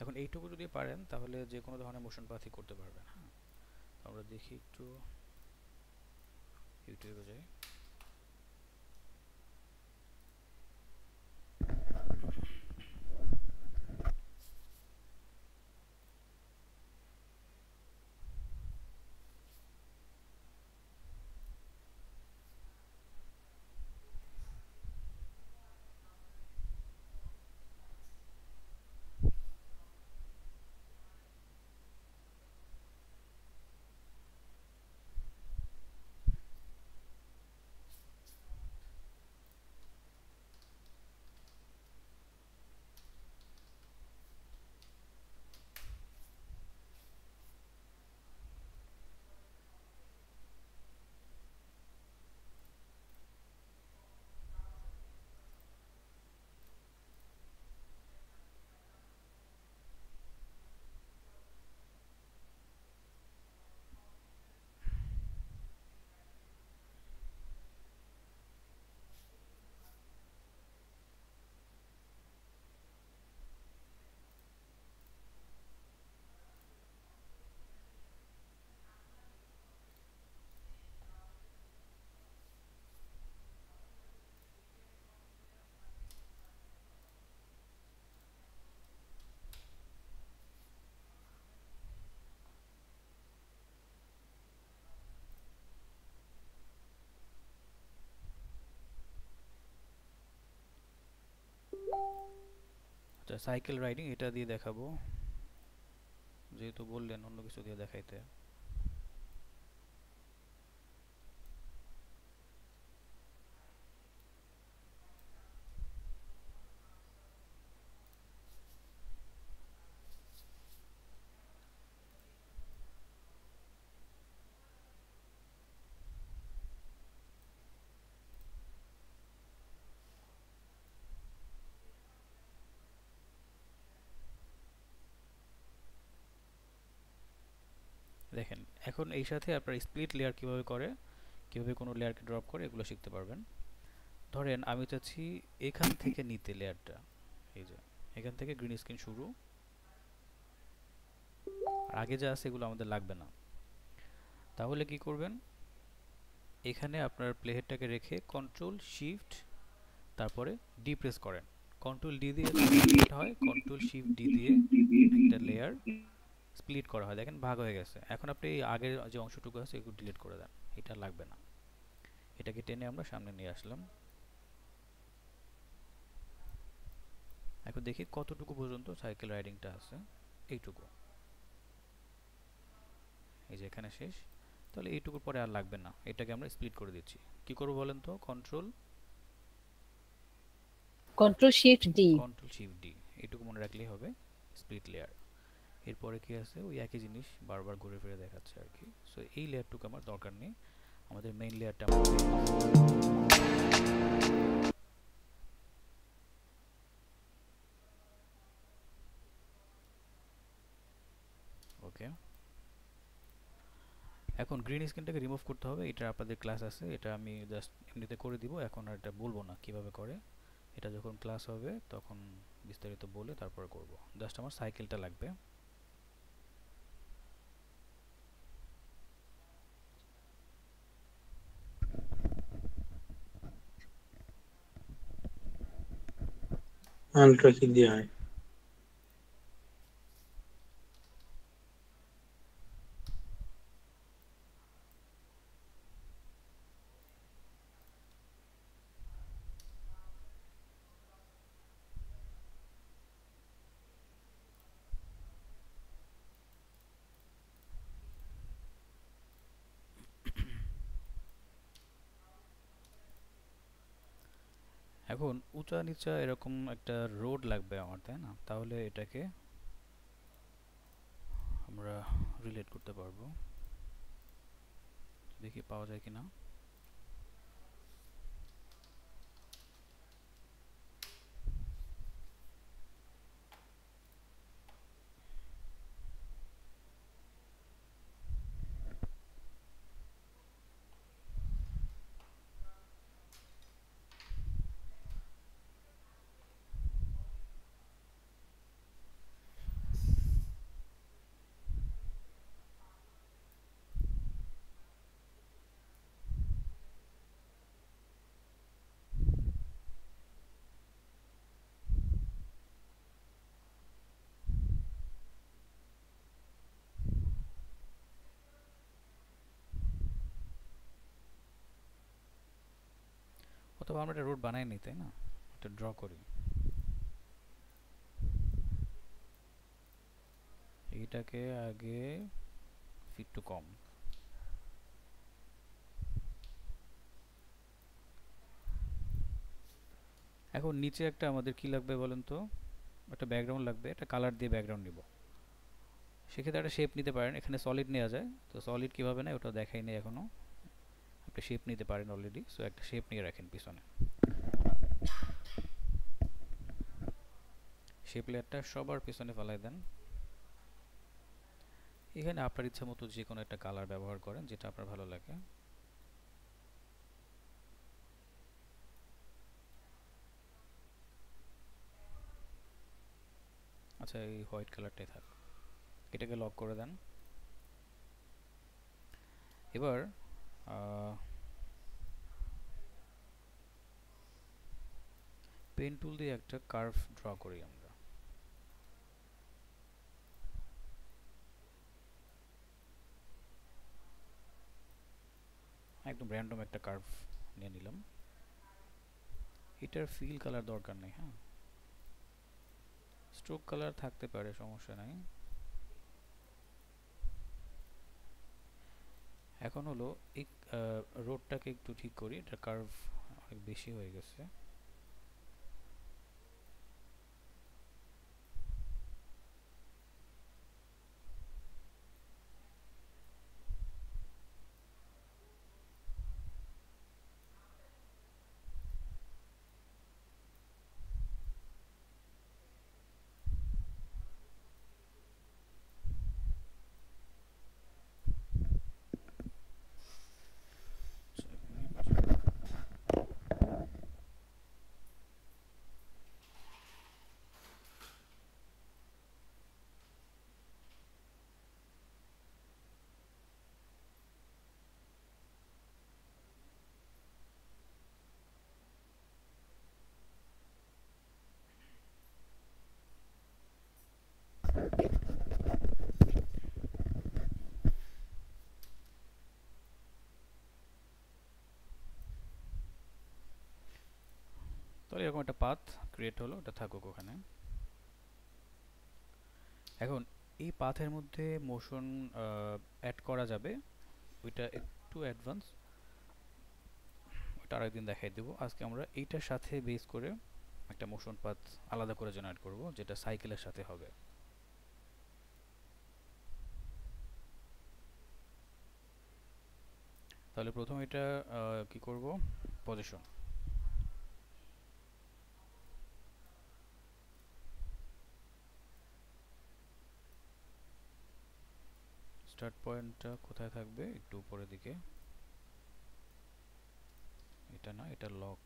এখন এইটুকু যদি পারেন তাহলে যে কোনো ধরনের মোশন পাথই করতে পারবেন। হ্যাঁ, আমরা দেখি একটু ইউটিউবে যাই। সাইকেল রাইডিং এটা দিয়ে দেখাবো, যেহেতু বললেন অন্য কিছু দিয়ে দেখাইতে। দেখেন এখন এই সাথে আপনার স্প্লিট লেয়ার কিভাবে করে, কিভাবে কোনো লেয়ারকে ড্রপ করে, এগুলো শিখতে পারবেন। ধরেন আমি চাচ্ছি এখান থেকে নিতে লেয়ারটা, এই যে এখান থেকে গ্রিন স্ক্রিন শুরু, আর আগে যা আছে এগুলো আমাদের লাগবে না। তাহলে কি করবেন, এখানে আপনার প্লেহেডটাকে রেখে কন্ট্রোল শিফট তারপরে ডি প্রেস করেন। কন্ট্রোল ডি দিয়ে স্প্লিট হয়, কন্ট্রোল শিফট ডি দিয়ে একটা লেয়ার স্প্লিট করা হয়, দেখেন ভাগ হয়ে গেছে। এখন আপনি এই আগের যে অংশটুকু আছে এগুলো ডিলিট করে দেন, এটা লাগবে না। এটাকে টেনে আমরা সামনে নিয়ে আসলাম। এখন দেখি কতটুকু পর্যন্ত সাইকেল রাইডিংটা আছে, এইটুকু, এই যে এখানে শেষ। তাহলে এইটুকুর পরে আর লাগবে না, এটাকে আমরা স্প্লিট করে দিচ্ছি। কি করব বলেন তো, কন্ট্রোল শিফট ডি। এইটুকু মনে রাখলেই হবে, স্প্লিট লেয়ার। এরপরে কি আছে, ওই একই জিনিস বারবার ঘুরে ফিরে দেখাচ্ছে আর কি। সো এই লেয়ারটুকু আমার দরকার নেই, আমাদের মেইন লেয়ারটা আমরা ওকে। এখন গ্রিন স্ক্রিনটাকে রিমুভ করতে হবে, এটা আপনাদের ক্লাস আছে, এটা আমি জাস্ট এমনিতে করে দিব, এখন আর এটা বলবো না কিভাবে করে। এটা যখন ক্লাস হবে তখন বিস্তারিত বলে তারপরে করব। জাস্ট আমার সাইকেলটা লাগবে। আলট্রা কি দিয়ে হয়? এখন উঁচা নিচা এরকম একটা রোড লাগবে আমার, তাই না? তাহলে এটাকে আমরা রিলেট করতে পারবো, দেখি পাওয়া যায় কিনা। অথবা আমরা একটা রোড বানাই নি, তাই না? এটা ড্র করি, এইটাকে আগে ফিট টু কম। এখন নিচে একটা আমাদের কি লাগবে বলেন তো, একটা ব্যাকগ্রাউন্ড লাগবে, একটা কালার দিয়ে ব্যাকগ্রাউন্ড নিব। সেক্ষেত্রে একটা শেপ নিতে পারেন, এখানে সলিড নেওয়া যায়। তো সলিড কিভাবে নেয় ওটা দেখাই নেই এখনো, আপনি শেপ নিতে পারেন অলরেডি। সো একটা শেপ নিয়ে রাখেন পিছনে, শেপ লেয়ারটা সবার পিছনে ফেলাই দেন। এখানে আপনার ইচ্ছা মতো যে কোনো একটা কালার ব্যবহার করেন, যেটা আপনার ভালো লাগে। আচ্ছা, এই হোয়াইট কালারটাই থাক, এটাকে লক করে দেন। এবার পেন টুল দিয়ে একটা কার্ভ ড্র করি আমরা। একদম র্যান্ডম একটা কার্ভ নিয়ে নিলাম, এটার ফিল কালার দরকার নেই। হ্যাঁ, স্ট্রোক কালার থাকতে পারে, সমস্যা নাই। এখন হলো এই রোডটাকে একটু ঠিক করি, এটা কার্ভ অনেক বেশি হয়ে গেছে। তাহলে এরকম একটা পাথ ক্রিয়েট হলো, এটা থাকুক ওখানে। এখন এই পাথের মধ্যে মোশন অ্যাড করা যাবে, ওইটা একটু অ্যাডভান্স, ওইটা আরেকদিন দেখাই দেবো। আজকে আমরা এইটার সাথে বেস করে একটা মোশন পাথ আলাদা করে জেনারেট করব, যেটা সাইকেলের সাথে হবে। তাহলে প্রথমে এটা কি করব, পজিশন, স্টার্ট পয়েন্টটা কোথায় থাকবে, একটু উপরের দিকে, এটা না, এটা লক।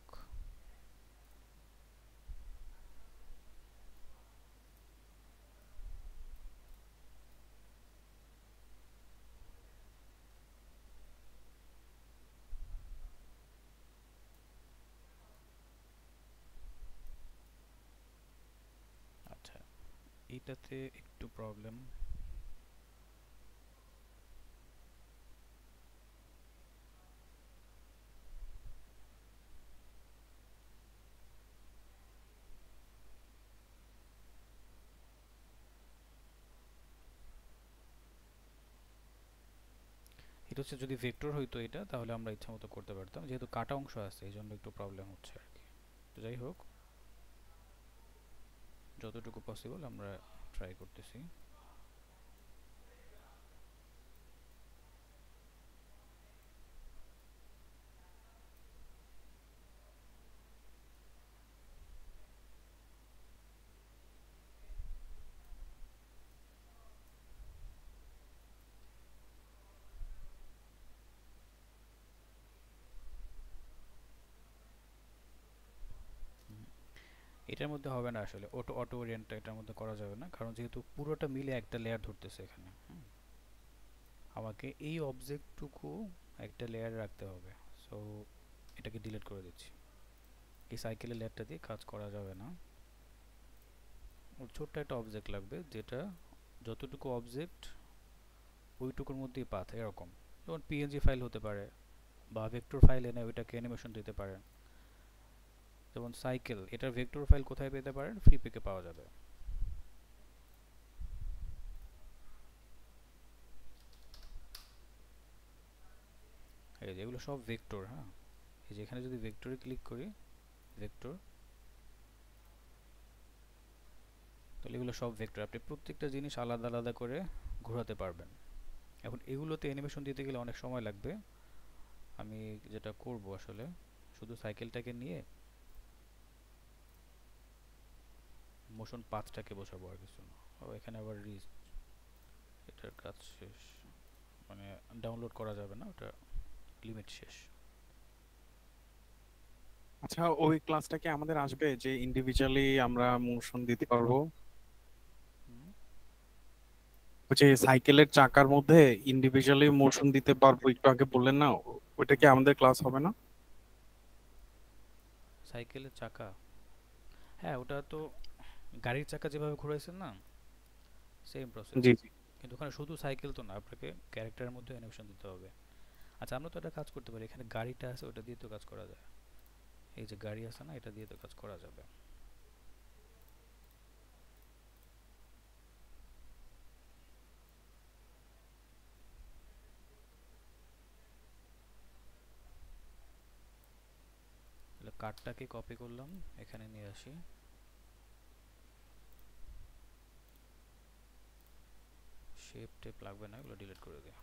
আচ্ছা, এইটাতে একটু প্রবলেম। এটা হচ্ছে যদি ভেক্টর হইতো এটা, তাহলে আমরা ইচ্ছা মতো করতে পারতাম, যেহেতু কাটা অংশ আছে এই জন্য একটু প্রবলেম হচ্ছে আর কি। তো যাই হোক, যতটুকু পসিবল আমরা ট্রাই করতেছি। এটার মধ্যে হবে না আসলে, অটো ওরিয়েন্টটা এটার মধ্যে করা যাবে না, কারণ যেহেতু পুরোটা মিলে একটা লেয়ার ধরতেছে এখানে। আমাকে এই অবজেক্টটুকু একটা লেয়ার রাখতে হবে, সো এটাকে ডিলিট করে দিচ্ছি। এই সাইকেলের লেয়ারটা দিয়ে কাজ করা যাবে না, ওর ছোট্ট একটা অবজেক্ট লাগবে, যেটা যতটুকু অবজেক্ট ওইটুকুর মধ্যেই পাথ, এরকম। যেমন পিএনজি ফাইল হতে পারে, বা ভেক্টর ফাইল এনে ওইটাকে অ্যানিমেশন দিতে পারেন। যেমন সাইকেল, এটার ভেক্টর ফাইল কোথায় পেতে পারেন, ফ্রি পিকে পাওয়া যাবে। এই যে এগুলো সব ভেক্টর, হ্যাঁ, এই যে এখানে যদি ভেক্টরে ক্লিক করি, ভেক্টর, তাহলে এগুলো সব ভেক্টর, আপনি প্রত্যেকটা জিনিস আলাদা আলাদা করে ঘোরাতে পারবেন। এখন এগুলোতে অ্যানিমেশন দিতে গেলে অনেক সময় লাগবে। আমি যেটা করব আসলে, শুধু সাইকেলটাকে নিয়ে মোশন পাথটাকে বসাবো, আর কিছু না। ও এখানে আবার এটার কাজ শেষ, মানে ডাউনলোড করা যাবে না, ওটা লিমিট শেষ। আচ্ছা, ওই ক্লাসটা কি আমাদের আসবে যে ইন্ডিভিজুয়ালি আমরা মোশন দিতে পারবো? ওই যে সাইকেলের চাকার মধ্যে ইন্ডিভিজুয়ালি মোশন দিতে পারবো, একটু আগে বললেন না, ওইটা কি আমাদের ক্লাস হবে না? সাইকেলের চাকা, হ্যাঁ, ওটা তো গাড়ির চাকা যেভাবে ঘোরাইছেন না, সেম প্রসেস। জি জি। কিন্তু ওখানে শুধু সাইকেল তো না, আপনাকে ক্যারেক্টারের মধ্যে অ্যানিমেশন দিতে হবে। আচ্ছা, আমরা তো একটা কাজ করতে পারি, এখানে গাড়িটা আছে, ওটা দিয়ে তো কাজ করা যায়। এই যে গাড়ি আছে না, এটা দিয়ে তো কাজ করা যাবে। কার্ডটাকে কপি করলাম, এখানে নিয়ে আসি। শেপ টেপ লাগবে না, এগুলো ডিলিট করে দিই।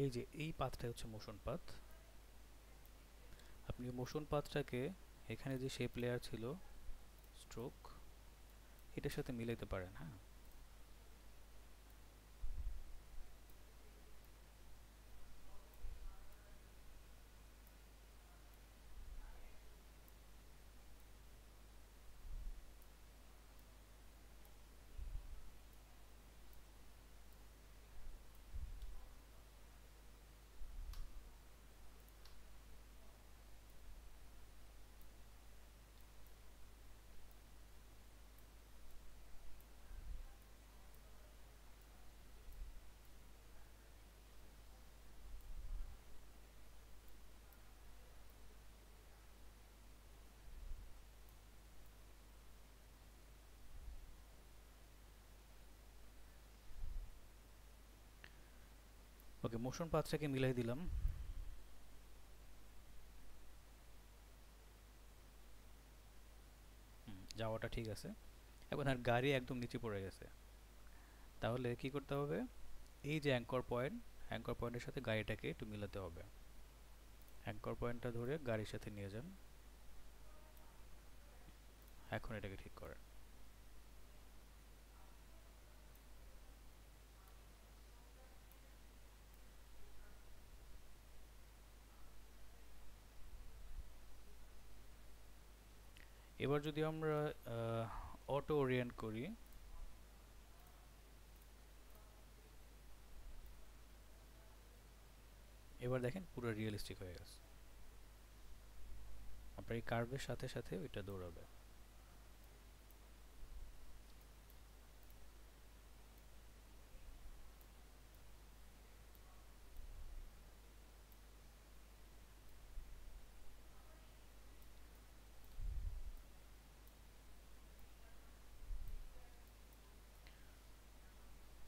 এই যে এই পাথটা হচ্ছে মোশন পাথ। আপনি মোশন পাথটাকে এখানে যে শেপ লেয়ার ছিল স্ট্রোক, এটার সাথে মিলাইতে পারেন। হ্যাঁ, ওকে, মোশন পাথটাকে মিলাই দিলাম। যাওয়াটা ঠিক আছে। এখন আর গাড়ি একদম নিচে পড়ে গেছে, তাহলে কি করতে হবে? এই যে অ্যাঙ্কর পয়েন্টের সাথে গাড়িটাকে একটু মিলাতে হবে। অ্যাঙ্কর পয়েন্টটা ধরে গাড়ির সাথে নিয়ে যান। এখন এটাকে ঠিক করেন। এবার যদি আমরা অটো ওরিয়েন্ট করি, এবার দেখেন পুরো রিয়েলিস্টিক হয়ে গেছে। আপনার এই কার্ভের সাথে সাথে ওইটা দৌড়াবে।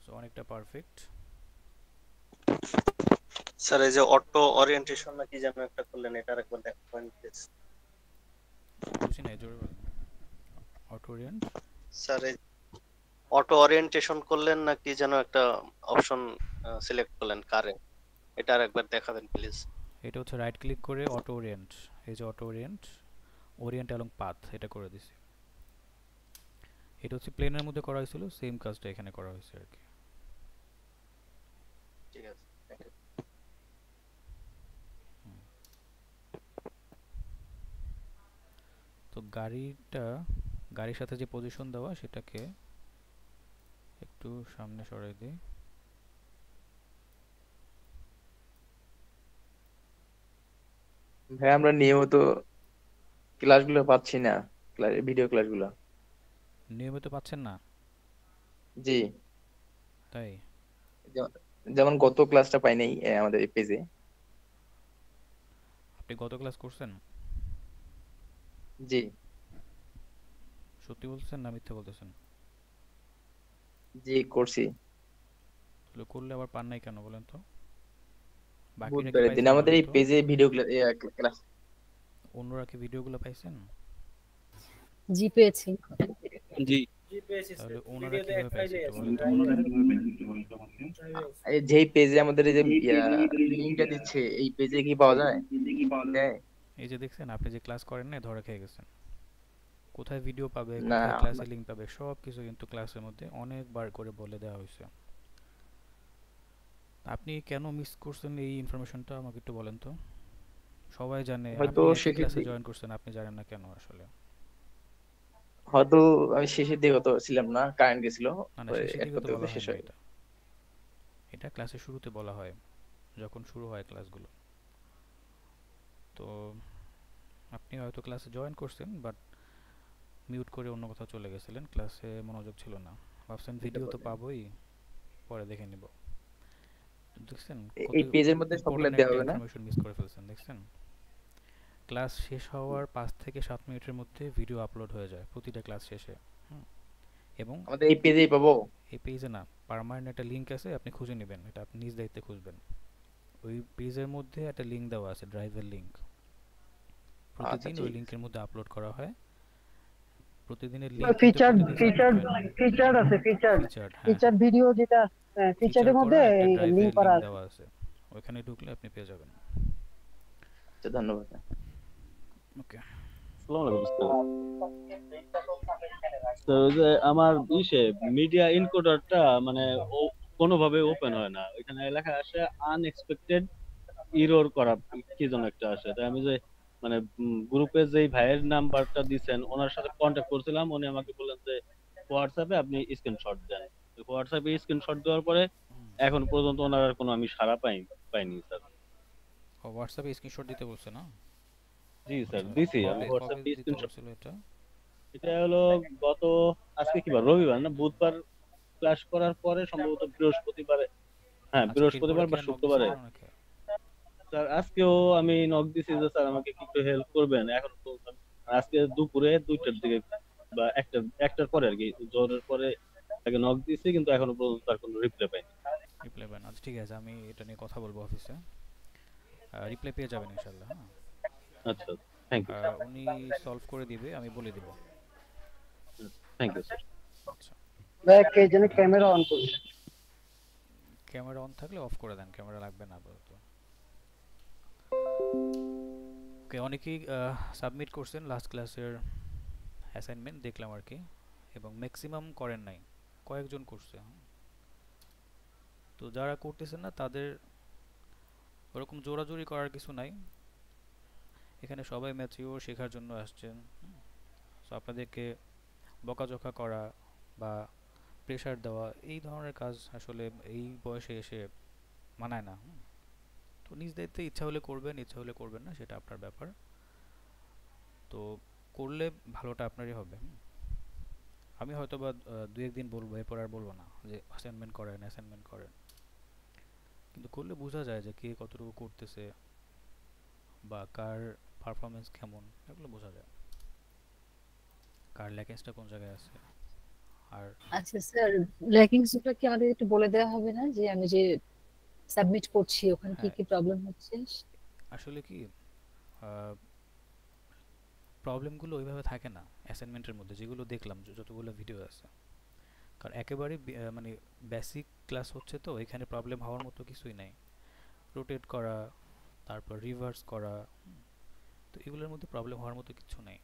সো অনেকটা পারফেক্ট। স্যার এই যে অটো ওরিয়েন্টেশন নাকি যেন একটা করলেন, এটা আরেকবার দেখাবেন প্লিজ। বুঝি নাই, জোরে বলেন। অটো ওরিয়েন্ট, স্যার এই অটো ওরিয়েন্টেশন করলেন নাকি যেন একটা অপশন সিলেক্ট করলেন কারে, এটা আরেকবার দেখাবেন প্লিজ। এটা হচ্ছে রাইট ক্লিক করে অটো ওরিয়েন্ট, এই যে auto Orient, Orient along path, এটা করে দিছি। এটা হচ্ছে প্লেনের মধ্যে করা হয়েছিল, সেম কাজটা এখানে করা হয়েছে আর কি। ঠিক আছে, thank you. তো গাড়ির সাথে যে পজিশন দেওয়া, সেটাকে একটু সামনে সরাই দিই। ভাই আমরা নিয়মিত ক্লাসগুলো পাচ্ছি না, ভিডিও ক্লাসগুলো। নিয়মিত পাচ্ছেন না? জি, তাই? যেমন গত ক্লাসটা পাই নাই আমাদের এই পেজে। আপনি গত ক্লাস করছেন? জি সত্যি বলতেছেন না মিথ্যা বলতেছেন? জি করছি, তাহলে করলে আবার পান নাই কেন বলেন তো? বাকিরা কি বুধবারের দিন পাইছেন আমাদের বলেন এই তো? পেজে ভিডিও ক্লাস। অন্যরা কি ভিডিওগুলো পাইছেন? জি পেয়েছি। জি। জি পেয়েছি স্যার, তাহলে ওনারা ভিডিওতে এক কিভাবে পাইছে ফাইলে একটু আছে। বলেন তো? যেই পেজে আমাদের এই যে লিঙ্কটা দিচ্ছে, এই পেজে কি পাওয়া যায়? দেয়? এই যে দেখছেন, আপনি যে ক্লাস করেন না, ধরা খেয়ে গেছেন। কোথায় ভিডিও পাবে, না কোথায় ক্লাসের লিংক পাবে, সব কিছু কিন্তু ক্লাসের মধ্যে অনেকবার করে বলে দেওয়া হয়েছে। আপনি কেন মিস করছেন এই ইনফরমেশনটা আমাকে একটু বলেন তো। সবাই জানে, হয়তো আপনি একই শেষের ক্লাসে দিকে, জয়েন করছেন, আপনি জানেন না কেন আসলে? হয়তো আমি শেষের দিকে হয়তো ছিলাম না, কারেন্ট গেছিল, না না, পরে শেষের অ্যাড দিকে তো করতে করতে বলা শেষ হয় না হয়ে গেল। এটা। এটা ক্লাসের শুরুতে বলা হয়, যখন শুরু হয় ক্লাসগুলো। তো আপনি হয়তো ক্লাসে জয়েন করছেন বাট মিউট করে অন্য কোথাও চলে গেছিলেন, ক্লাসে মনোযোগ ছিল না, ভাবছেন ভিডিও তো পাবোই, পরে দেখে নিব। দেখছেন কত এই পেজের মধ্যে সবগুলো ইম্পর্টেন্ট দেওয়া একটা হবে না? ইনফরমেশন মিস করে ফেলছেন। দেখছেন ক্লাস শেষ হওয়ার 5 থেকে 7 মিনিটের মধ্যে ভিডিও আপলোড হয়ে যায় প্রতিটা ক্লাস শেষে। এবং আমাদের এই পেজেই পাবো? এই পেজে না, পার্মানেন্ট একটা লিংক আছে, আপনি খুঁজে নেবেন, এটা আপনি নিজ দায়িত্বে খুঁজবেন। ওই পেজের মধ্যে একটা লিংক দেওয়া আছে, ড্রাইভের লিংক। প্রতিদিন ওই লিংকের মধ্যে আপলোড করা হয়। প্রতিদিনের লিংক ফিচার আছে, ফিচার ভিডিও যেটা ফিচারের মধ্যে লিংক করা দেওয়া আছে, ওখানে ঢুকলে আপনি পেয়ে যাবেন। আচ্ছা ধন্যবাদ। ওকে, আসসালামু আলাইকুম স্যার। তো যে আমার মিডিয়া এনকোডারটা মানে কোনোভাবে ওপেন হয় না, ওইখানে লেখা আসে আনএক্সপেক্টেড এরর করা কি যেন একটা আসে। তাই আমি যে মানে গ্রুপে যেই ভাইয়ের নাম্বারটা দিছেন ওনার সাথে কন্ট্যাক্ট করছিলাম, উনি আমাকে বললেন যে হোয়াটসঅ্যাপে আপনি স্ক্রিনশট দেন। হোয়াটসঅ্যাপে স্ক্রিনশট দেওয়ার পরে এখন পর্যন্ত ওনার আর কোনো আমি সাড়া পাইনি স্যার। হোয়াটসঅ্যাপে স্ক্রিনশট দিতে বলছে না? জি স্যার দিছি, আমি হোয়াটসঅ্যাপে স্ক্রিনশট ছিল। এটা হলো গত আজকে কি বার, রবিবার না বুধবার ক্লাস করার পরে সম্ভবত বৃহস্পতিবারে, হ্যাঁ বৃহস্পতিবার বা শুক্রবারে স্যার আজকেও আমি নক দিছি যে স্যার আমাকে একটু হেল্প করবেন। এখন তো আজকে দুপুরে 2টার দিকে বা একটার পরে আর কি, জোরের পরে তাকে নক দিছি, কিন্তু এখনো পর্যন্ত তার কোনো রিপ্লাই পাইনি। আচ্ছা ঠিক আছে, আমি এটা নিয়ে কথা বলবো অফিসে, রিপ্লাই পেয়ে যাবেন ইনশাআল্লাহ। হ্যাঁ আচ্ছা থ্যাংক ইউ স্যার। উনি সলভ করে দিবে, আমি বলে দিব। Thank you sir. আচ্ছা ভাই কে যেন ক্যামেরা অন করুন। ক্যামেরা অন থাকলে অফ করে দেন, ক্যামেরা লাগবে না আপাতত। ওকে, অনেকেই সাবমিট করছেন লাস্ট ক্লাসের অ্যাসাইনমেন্ট দেখলাম আর কি, এবং ম্যাক্সিমাম করেন নাই, কয়েকজন করছে। তো যারা করতেছেন না তাদের ওরকম জোরাজোরি করার কিছু নাই, এখানে সবাই ম্যাচিওর শেখার জন্য আসছেন। সো আপনাদেরকে বকাঝকা করা বা প্রেশার দেওয়া এই ধরনের কাজ আসলে এই বয়সে এসে মানায় না। তো নিজ দায়িত্বে ইচ্ছা হলে করবেন, ইচ্ছা হলে করবেন না, সেটা আপনার ব্যাপার। তো করলে ভালোটা আপনারই হবে। আমি হয়তো বা 2-1 দিন বলবো, এরপর আর বলবো না যে অ্যাসাইনমেন্ট করেন, কিন্তু করলে বোঝা যায় যে কে কতটুকু করতেছে বা কার পারফরমেন্স কেমন, এগুলো বোঝা যায়, কার ল্যাকিংসটা কোন জায়গায় আছে। আর আচ্ছা স্যার, ল্যাকিংসটা কি আমাদের একটু বলে দেওয়া হবে না, যে আমি যে সাবমিট করছি ওখানে কি কি প্রবলেম হচ্ছে? আসলে কি প্রবলেমগুলো ওইভাবে থাকে না অ্যাসাইনমেন্টের মধ্যে, যেগুলো দেখলাম যতগুলো ভিডিও আছে, কারণ একেবারে মানে বেসিক ক্লাস হচ্ছে, তো এখানে প্রবলেম হওয়ার মতো কিছুই নাই। রোটেট করা, তারপর রিভার্স করা, তো এগুলোর মধ্যে প্রবলেম হওয়ার মতো কিছু নেই।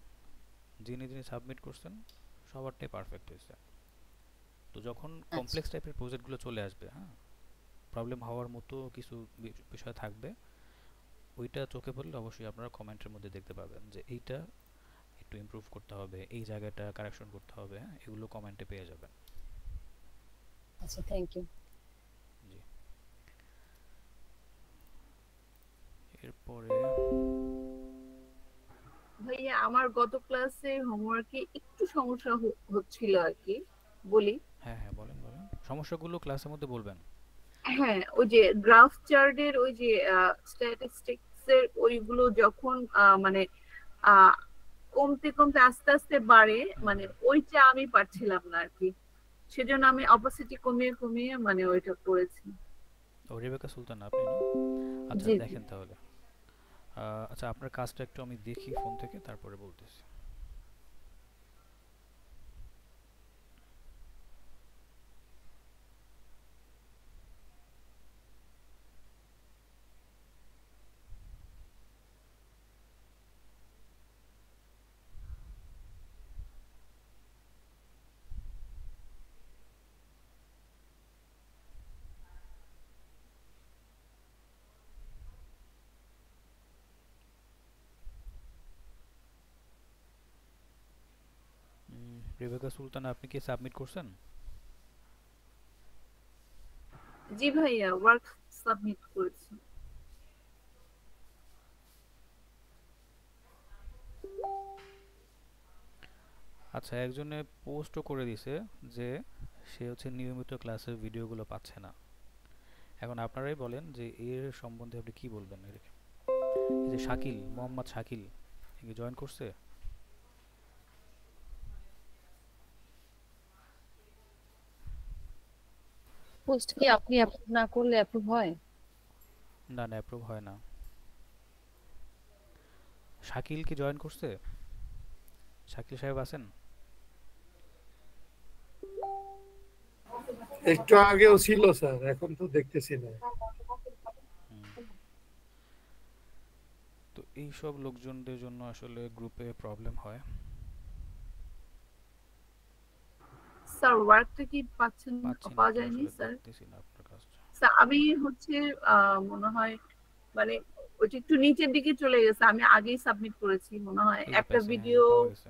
যিনি সাবমিট করছেন সবারটাই পারফেক্ট হয়েছে। তো যখন কমপ্লেক্স টাইপের প্রজেক্টগুলো চলে আসবে, হ্যাঁ প্রবলেম হওয়ার মতো কিছু বিষয় থাকবে, ওইটা চোখে পড়লে অবশ্যই আপনারা কমেন্টের মধ্যে দেখতে পাবেন যে এইটা একটু ইমপ্রুভ করতে হবে, এই জায়গাটা কারেকশন করতে হবে, এগুলো কমেন্টে পেয়ে যাবেন। আচ্ছা থ্যাংক ইউ। জি, এরপরে ভাইয়া আমার গত ক্লাসে হোমওয়ার্কে একটু সমস্যা হচ্ছিল আর কি, বলি। হ্যাঁ বলেন, সমস্যাগুলো ক্লাসের মধ্যে বলবেন। হ্যাঁ, ওই যে গ্রাফ চার্টের ওই যে স্ট্যাটিস্টিক্স এর ওইগুলো যখন মানে কমতে কমতে আস্তে আস্তে বাড়ে, মানে ওইটা আমি পারছিলাম না আর কি, সেজন্য আমি অপোসিটি কমিয়ে কমিয়ে মানে ওইটা করেছি। ও রেবেকা সুলতান আপনি না? আচ্ছা দেখেন তাহলে। আচ্ছা আপনার কাজটা একটু আমি দেখি ফোন থেকে, তারপরে বলতেছি। রেবেকা সুলতান, আপনি কি সাবমিট করছেন? জি ভাইয়া, ওয়ার্ক সাবমিট করেছি। আচ্ছা, একজনে পোস্টও করে দিছে যে সে হচ্ছে নিয়মিত ক্লাসের ভিডিওগুলো পাচ্ছে না। এখন আপনারাই বলেন যে এর সম্বন্ধে আপনি কি বলবেন। এই যে শাকিল, মোহাম্মদ শাকিল, কি জয়েন করছে? পোস্ট কি আপনি অ্যাপ্রুভ না করলে অ্যাপ্রুভ হয়? না না, অ্যাপ্রুভ হয় না। শাকিল কি জয়েন করছে? শাকিল সাহেব আছেন? একটু আগেও ছিল স্যার, এখন তো দেখতেছি না। তো এইসব লোকজনদের জন্য আসলে গ্রুপে প্রবলেম হয়। স্যার ওয়ার্কটা কি পাচ্ছেন? পাচ্ছি না পাওয়া তো, যায়নি আসলে স্যার। দেখতেছি না আপনার কাজটা। স্যার আমি হচ্ছে মনে হয় মানে ওটা একটু নিচের দিকে চলে গেছে, আমি আগেই সাবমিট করেছি মনে হয় এই যে একটা পাইছি, হ্যাঁ ভিডিও। পাওয়া গেছে।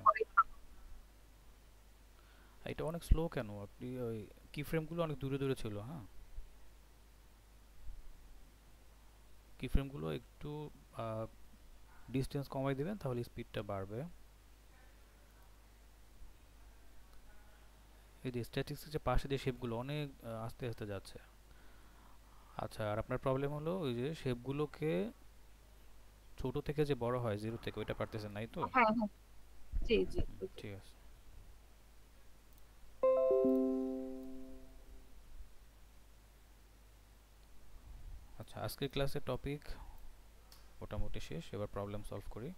এটা অনেক স্লো কেন? আপনি ওই কি ফ্রেমগুলো অনেক দূরে দূরে ছিল। হ্যাঁ, কি ফ্রেমগুলো একটু ডিসটেন্স কমাই দিবেন, তাহলে স্পিডটা বাড়বে। এই যে স্ট্যাটিক্সের যে পাশে যে শেপগুলো অনেক আস্তে আস্তে যাচ্ছে। আচ্ছা, আর আপনার প্রবলেম হলো ওই যে শেপগুলোকে ছোট থেকে যে বড় হয় 0 থেকে, ওইটা পারতেছেন নাই তো? হ্যাঁ হ্যাঁ, জি জি। ঠিক আছে। আচ্ছা, আজকের ক্লাসের টপিক মোটামুটি শেষ, এবার প্রবলেম সলভ করি।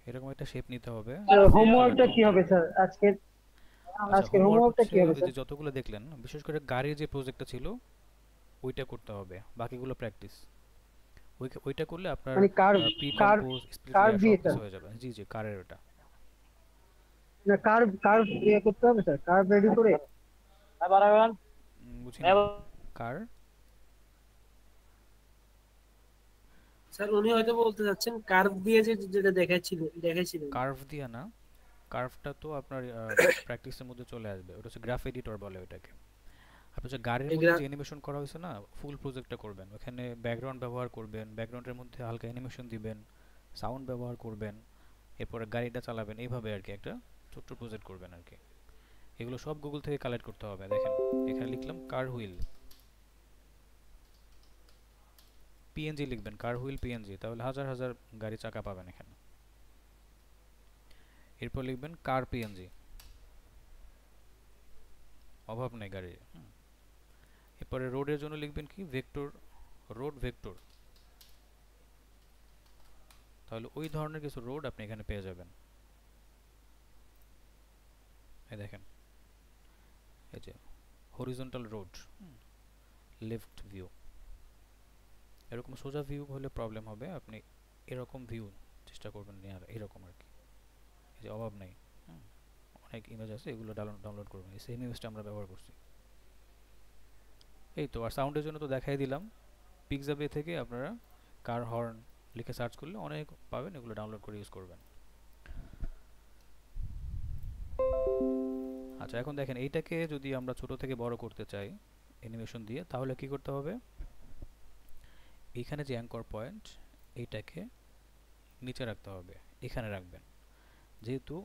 এরকম একটা শেপ নিতে হবে। হোমওয়ার্কটা কি হবে স্যার আজকের? আজকের হোমওয়ার্কটা কি হবে যে স্যার? যতগুলো দেখলেন, বিশেষ করে গাড়ির যে প্রজেক্টটা ছিল ওইটা করতে হবে, বাকিগুলো প্র্যাকটিস। ওইটা করলে আপনার মানে প্রি কম্পোজ, স্প্লিট লেয়ার সব কিছু হয়ে যাবে। জি জি, কারের ওটা। না কার্ভ করতে হবে স্যার, কার্ভ রেডি করে। বুঝিনি কার। স্যার উনি হয়তো বলতে চাচ্ছেন কার্ভ দিয়ে যেটা দেখাইছিলেন। কার্ভ দিয়ে না, কার্ভটা তো আপনার প্র্যাকটিসের মধ্যে চলে আসবে। ওটা হচ্ছে গ্রাফ এডিটর বলে ওটাকে। আপনি যে গাড়ির মধ্যে যে অ্যানিমেশন করা হয়েছে না, ফুল প্রজেক্টটা করবেন, ওখানে ব্যাকগ্রাউন্ড ব্যবহার করবেন, ব্যাকগ্রাউন্ডের মধ্যে হালকা অ্যানিমেশন দিবেন, সাউন্ড ব্যবহার করবেন, এরপরে গাড়িটা চালাবেন, এইভাবে আর কি একটা ছোট্ট প্রজেক্ট করবেন আর কি। এগুলো সব গুগল থেকে কালেক্ট করতে হবে। দেখেন এখানে লিখলাম কার হুইল, পিএনজি লিখবেন, কার হুইল পিএনজি, তাহলে হাজার হাজার গাড়ি চাকা পাবেন এখানে। এরপর লিখবেন কার পিএনজি, অভাব নেই গাড়ির। এরপরে রোডের জন্য লিখবেন কি ভেক্টর, রোড ভেক্টর, তাহলে ওই ধরনের কিছু রোড আপনি এখানে পেয়ে যাবেন। এই দেখেন, এই যে হরিজন্টাল রোড, লেফট ভিউ। এরকম সোজা ভিউ হলে প্রবলেম হবে, আপনি এরকম ভিউ চেষ্টা করবেন নেওয়ার, এরকম আর কি। এই যে অভাব নেই, অনেক ইমেজ আছে, এগুলো ডাউনলোড করবেন। এই সেম ইমেজটা আমরা ব্যবহার করছি। এই তো, আর সাউন্ডের জন্য তো দেখাই দিলাম। পিক্সাবে থেকে আপনারা কার হর্ন লিখে সার্চ করলে অনেক পাবেন, এগুলো ডাউনলোড করে ইউজ করবেন। আচ্ছা, এখন দেখেন এইটাকে যদি আমরা ছোট থেকে বড় করতে চাই অ্যানিমেশন দিয়ে, তাহলে কি করতে হবে? এখানে যে অ্যাঙ্কর পয়েন্ট, এইটাকে নিচে রাখতে হবে, এখানে রাখবেন। যেহেতু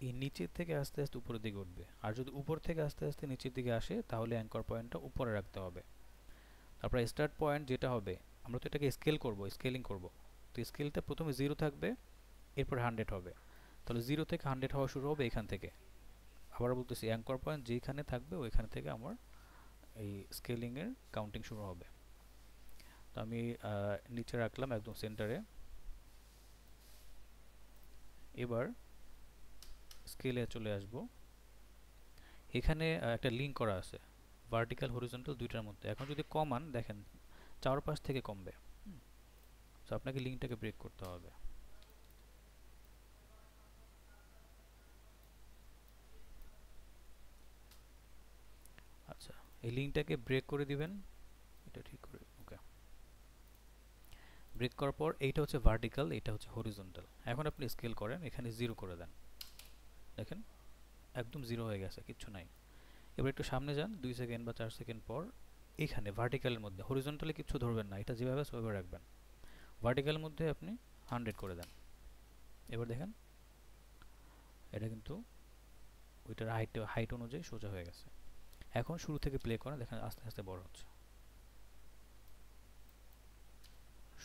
এই নিচের থেকে আস্তে আস্তে উপরের দিকে উঠবে, আর যদি উপর থেকে আস্তে আস্তে নিচের দিকে আসে, তাহলে অ্যাঙ্কর পয়েন্টটা উপরে রাখতে হবে। তারপর স্টার্ট পয়েন্ট যেটা হবে, আমরা তো এটাকে স্কেল করব, স্কেলিং করব, তো স্কেলটা প্রথমে 0 থাকবে, এরপর 100 হবে। তাহলে 0 থেকে 100 হওয়া শুরু হবে এখান থেকে। আবার বলতেছি, অ্যাঙ্কর পয়েন্ট যেখানে থাকবে ওইখান থেকে আমার এই স্কেলিংয়ের কাউন্টিং শুরু হবে। তো আমি নিচে রাখলাম একদম সেন্টারে। এবার স্কেলে চলে আসব। এখানে একটা লিঙ্ক করা আছে ভার্টিক্যাল হরিজন্টাল দুইটার মধ্যে। এখন যদি কমান, দেখেন চারপাশ থেকে কমবে। তো আপনাকে লিঙ্কটাকে ব্রেক করতে হবে। আচ্ছা, এই লিঙ্কটাকে ব্রেক করে দিবেন, এটা ঠিক করে। ওকে, ব্রেক করার পর এইটা হচ্ছে ভার্টিক্যাল, এটা হচ্ছে হরিজন্টাল। এখন আপনি স্কেল করেন, এখানে 0 করে দেন, দেখেন একদম 0 হয়ে গেছে, কিচ্ছু নাই। এবার একটু সামনে যান, 2 সেকেন্ড বা 4 সেকেন্ড পর এখানে ভার্টিক্যালের মধ্যে, হরিজন্টালে কিছু ধরবেন না, এটা যেভাবে সেভাবে রাখবেন। ভার্টিক্যালের মধ্যে আপনি 100 করে দেন। এবার দেখেন এটা কিন্তু ওইটার হাইট অনুযায়ী সোজা হয়ে গেছে। এখন শুরু থেকে প্লে করেন, দেখেন আস্তে আস্তে বড় হচ্ছে।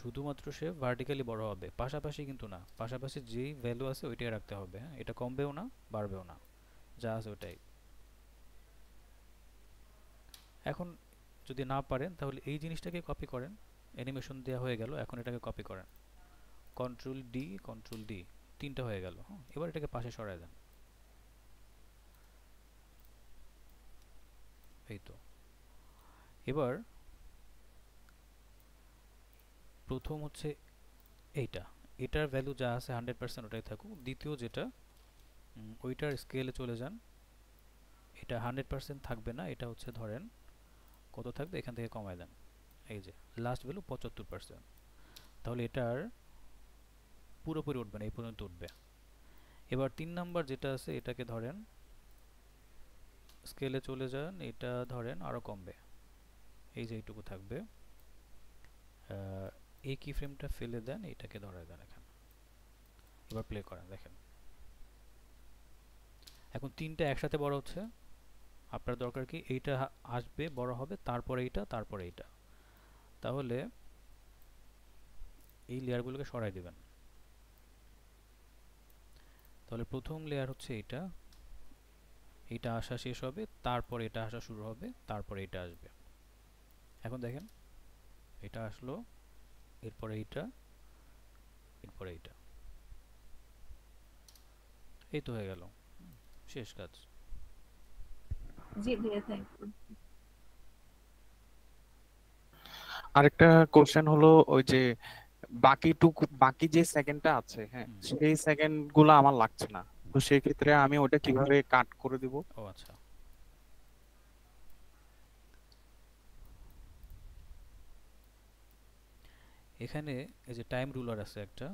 শুধুমাত্র সে ভার্টিক্যালি বড় হবে, পাশাপাশি কিন্তু না। পাশাপাশি যেই ভ্যালু আছে ওইটাই রাখতে হবে, হ্যাঁ? এটা কমবেও না বাড়বেও না, যা আছে ওটাই। এখন যদি না পারেন তাহলে এই জিনিসটাকে কপি করেন, অ্যানিমেশন দেওয়া হয়ে গেল। এখন এটাকে কপি করেন, কন্ট্রোল ডি, 3টা হয়ে গেল। হ্যাঁ, এবার এটাকে পাশে সরায় দেন। এই তো। এবার প্রথম হচ্ছে এটার ভ্যালু যা আছে 100% ওটাই থাকুক। দ্বিতীয় যেটা, ওইটার স্কেলে চলে যান। এটা 100% থাকবে না, এটা হচ্ছে ধরেন কত থাকবে, এখান থেকে কমায় দেন। এই যে লাস্ট ভ্যালু 75%, তাহলে এটার পুরোপুরি উঠবে না, এই পর্যন্ত উঠবে। এবার 3 নাম্বার যেটা আছে এটাকে ধরেন স্কেলে চলে যান, এটা ধরেন আরো কমবে, এই যে এইটুকু থাকবে। এই কি ফ্রেমটা ফেলে দেন, এটাকে ধরায় দেন এখানে। এবার প্লে করেন, দেখেন এখন 3টা একসাথে বড় হচ্ছে। আপনার দরকার কি এইটা আসবে, বড় হবে, তারপরে এইটা, তারপরে এইটা। তাহলে এই লেয়ারগুলোকে সরাই দিবেন। তাহলে প্রথম লেয়ার হচ্ছে এইটা আসা শেষ হবে, তারপর এটা আসা শুরু হবে, তারপরে এটা আসবে। এখন দেখেন এটা আসলো, এরপরে এইটা, এরপরে এইটা। এই তো হয়ে গেল, শেষ কাজ। জি ভাইয়া, থ্যাংক ইউ। আরেকটা কোশ্চেন হলো, ওই যে বাকি যে সেকেন্ডটা আছে, হ্যাঁ, সেই সেকেন্ড গুলো আমার লাগছে না। তো সেই ক্ষেত্রে আমি ওটা কিভাবে কাট করে দিব? ও আচ্ছা, এখানে এই যে টাইম রুলার আছে একটা,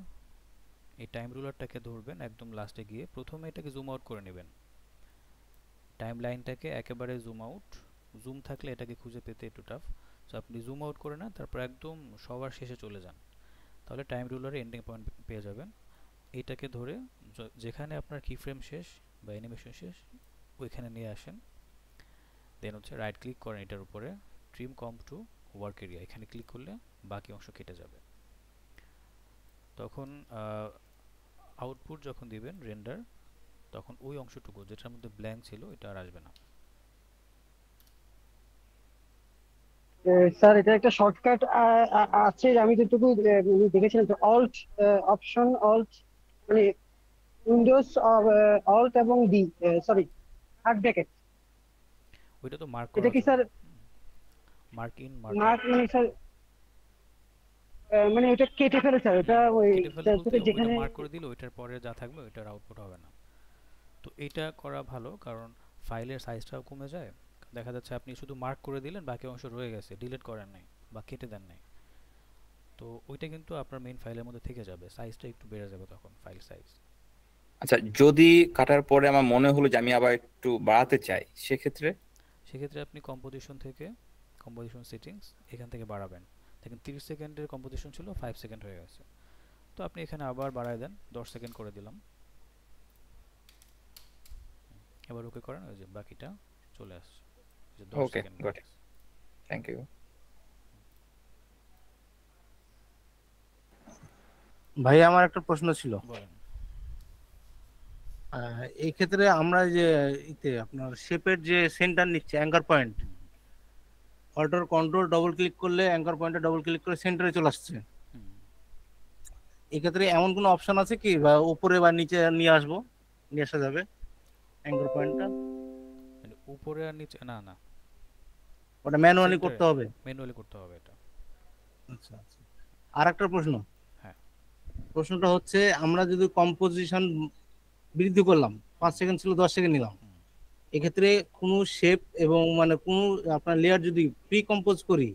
এই টাইম রুলারটাকে ধরবেন, একদম লাস্টে গিয়ে প্রথমে এটাকে জুম আউট করে নেবেন। টাইম লাইনটাকে একেবারে জুম আউট, জুম থাকলে এটাকে খুঁজে পেতে একটু টাফ। সো আপনি জুম আউট করে না, তারপর একদম সবার শেষে চলে যান, তাহলে টাইম রুলারে এন্ডিং পয়েন্ট পেয়ে যাবেন। এটাকে ধরে যেখানে আপনার কি ফ্রেম শেষ বা অ্যানিমেশন শেষ ওইখানে নিয়ে আসেন। দেন হচ্ছে রাইট ক্লিক করেন এটার উপরে, trim comp to work area, এখানে ক্লিক করলে বাকি অংশ কেটে যাবে। তখন আউটপুট যখন দিবেন রেন্ডার, তখন ওই অংশটুকু যেটার মধ্যে ব্ল্যাঙ্ক ছিল এটা আর আসবে না। স্যার এটা একটা শর্টকাট আছে, আমি যতটুকু দেখেছিলাম, যে অল্ট অপশন অল্ট, মানে উইন্ডোজ অল্ট এবং ডি, সরি হার্ড ব্র্যাকেট। ওইটা তো মার্ক এটা করার কি জন্য, sir mark in mark mark, out. মানে স্যার মানে ওটা কেটে ফেলে স্যার, ওটা ওই কেটে ফেলে বলতে ওইটা যেখানে মার্ক করে দিলে ওইটার পরে যা থাকবে ওইটার আউটপুট হবে না। তো এটা করা ভালো, কারণ ফাইলের সাইজটাও কমে যায়। দেখা যাচ্ছে আপনি শুধু মার্ক করে দিলেন, বাকি অংশ রয়ে গেছে, ডিলিট করেন নাই বা কেটে দেন নাই, তো ওইটা কিন্তু আপনার মেইন ফাইলের মধ্যে থেকে যাবে, সাইজটা একটু বেড়ে যাবে তখন, ফাইল সাইজ। আচ্ছা, যদি কাটার পরে আমার মনে হলো যে আমি আবার একটু বাড়াতে চাই, সেক্ষেত্রে আপনি কম্পোজিশন থেকে, কম্পোজিশন সেটিংস এখান থেকে বাড়াবেন। দেখেন 30 সেকেন্ডের কম্পোজিশন ছিল, 5 সেকেন্ড হয়ে গেছে। তো আপনি এখানে আবার বাড়ায় দেন, 10 সেকেন্ড করে দিলাম। এবার ওকে করেন, ওই যে বাকিটা চলে আসছে, যে 10 okay, second. Got it, thank you. ভাই আমার একটা প্রশ্ন ছিল। বলেন। এই ক্ষেত্রে আমরা যে আপনার শেপের যে সেন্টার নিচ্ছে anchor point, alter control double click করলে অ্যাঙ্কার পয়েন্টে ডবল ক্লিক করে সেন্টারে চলে আসছে। এই ক্ষেত্রে এমন কোনো অপশন আছে কি, বা উপরে বা নিচে নিয়ে আসা যাবে অ্যাঙ্কার পয়েন্টটা? মানে উপরে আর নিচে না, না ওটা ম্যানুয়ালি করতে হবে? ম্যানুয়ালি করতে হবে এটা। আচ্ছা আচ্ছা, আরেকটা প্রশ্ন। হ্যাঁ, প্রশ্নটা হচ্ছে, আমরা যদি কম্পোজিশন বৃদ্ধি করলাম, 5 সেকেন্ড ছিল 10 সেকেন্ড নিলাম, এক্ষেত্রে কোনো শেপ এবং মানে কোনো আপনার লেয়ার যদি প্রি কম্পোজ করি,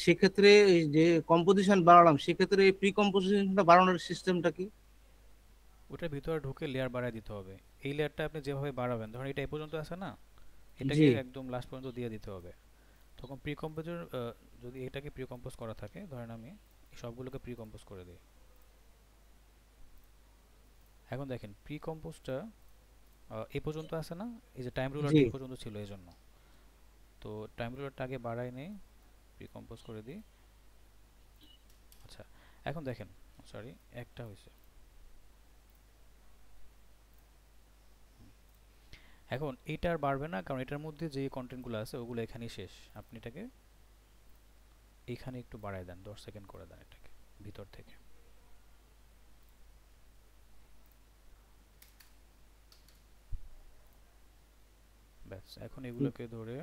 সেক্ষেত্রে এই যে কম্পোজিশন বাড়ালাম, সেক্ষেত্রে এই প্রি কম্পোজিশনটা বাড়ানোর সিস্টেমটা কি? ওটার ভিতরে ঢুকে লেয়ার বাড়ায় দিতে হবে। এই লেয়ারটা আপনি যেভাবে বাড়াবেন, ধরুন এটা এই পর্যন্ত আছে না, এটাকে একদম লাস্ট পর্যন্ত দিয়ে দিতে হবে। তখন প্রি কম্পোজার, যদি এটাকে প্রি কম্পোজ করা থাকে, ধরেন আমি সবগুলোকে প্রি কম্পোজ করে দিই। এখন দেখেন প্রি কম্পোজটা এই পর্যন্ত আছে না, এই যে টাইম রুলারটা জি এই পর্যন্ত ছিল এই জন্য। তো টাইম রুলারটা আগে বাড়াই নেই, প্রি কম্পোজ করে দিই। আচ্ছা এখন দেখেন, সরি একটা হয়েছে। এখন এটা আর বাড়বে না, কারণ এটার মধ্যে যে কন্টেন্টগুলো আছে ওগুলো এখানেই শেষ। আপনি এটাকে এখানে একটু বাড়ায় দেন, 10 সেকেন্ড করে দেন এটাকে ভিতর থেকে। ব্যাস এখন এগুলোকে ধরে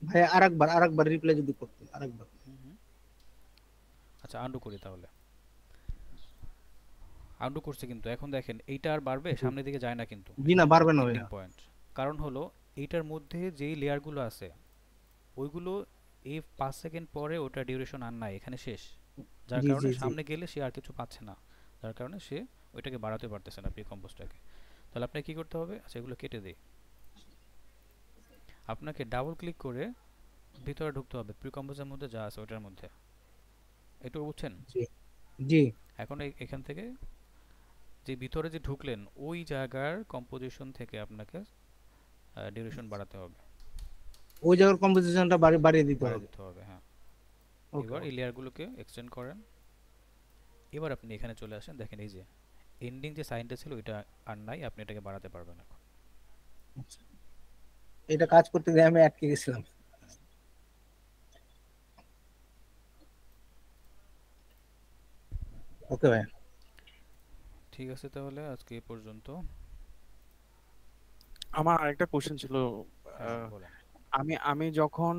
ভাই আরেকবার রিপ্লাই যদি করতে আরেকবার। আচ্ছা আন্ডু করি তাহলে। আন্ডু করছে কিন্তু এখন দেখেন এইটা আর বাড়বে, জি সামনের দিকে যায় না কিন্তু। জি না, বাড়বে না এন্ডিং ভাইয়া। পয়েন্ট। কারণ হলো এইটার মধ্যে যেই লেয়ারগুলো আছে ওইগুলো এই 5 সেকেন্ড পরে ওটা ডিউরেশন আর নাই, এখানে শেষ। যার জি কারণে জি জি সামনে গেলে সে আর কিছু পাচ্ছে না, যার কারণে সে ওইটাকে বাড়াতে পারতেছে না প্রি কম্পোজটাকে। তাহলে আপনাকে কি করতে হবে? আচ্ছা এগুলো কেটে দেই। আপনাকে ডাবল ক্লিক করে ভিতরে ঢুকতে হবে প্রি কম্পোজের মধ্যে যা আছে ওটার মধ্যে। একটু বুঝছেন? জি জি এখন এখান থেকে যে ভিতরে যে ঢুকলেন ওই জায়গার কম্পোজিশন থেকে আপনাকে ডিউরেশন বাড়াতে হবে, ওই জায়গার কম্পোজিশনটা বাড়িয়ে দিতে বাড়িয়ে হবে। দিতে হবে। হ্যাঁ ওকে এবার এই লেয়ারগুলোকে এক্সটেন্ড করেন। এবার আপনি এখানে চলে আসেন, দেখেন এই যে এন্ডিং যে সাইনটা ছিল ওইটা আর নাই, আপনি এটাকে বাড়াতে পারবেন এখন। এটা কাজ করতে গিয়ে আমি আটকে গেছিলাম। ওকে ভাই, ঠিক আছে তাহলে আজকে এই পর্যন্ত। আমার আরেকটা কোশ্চেন ছিল। হ্যাঁ বলেন। আমি যখন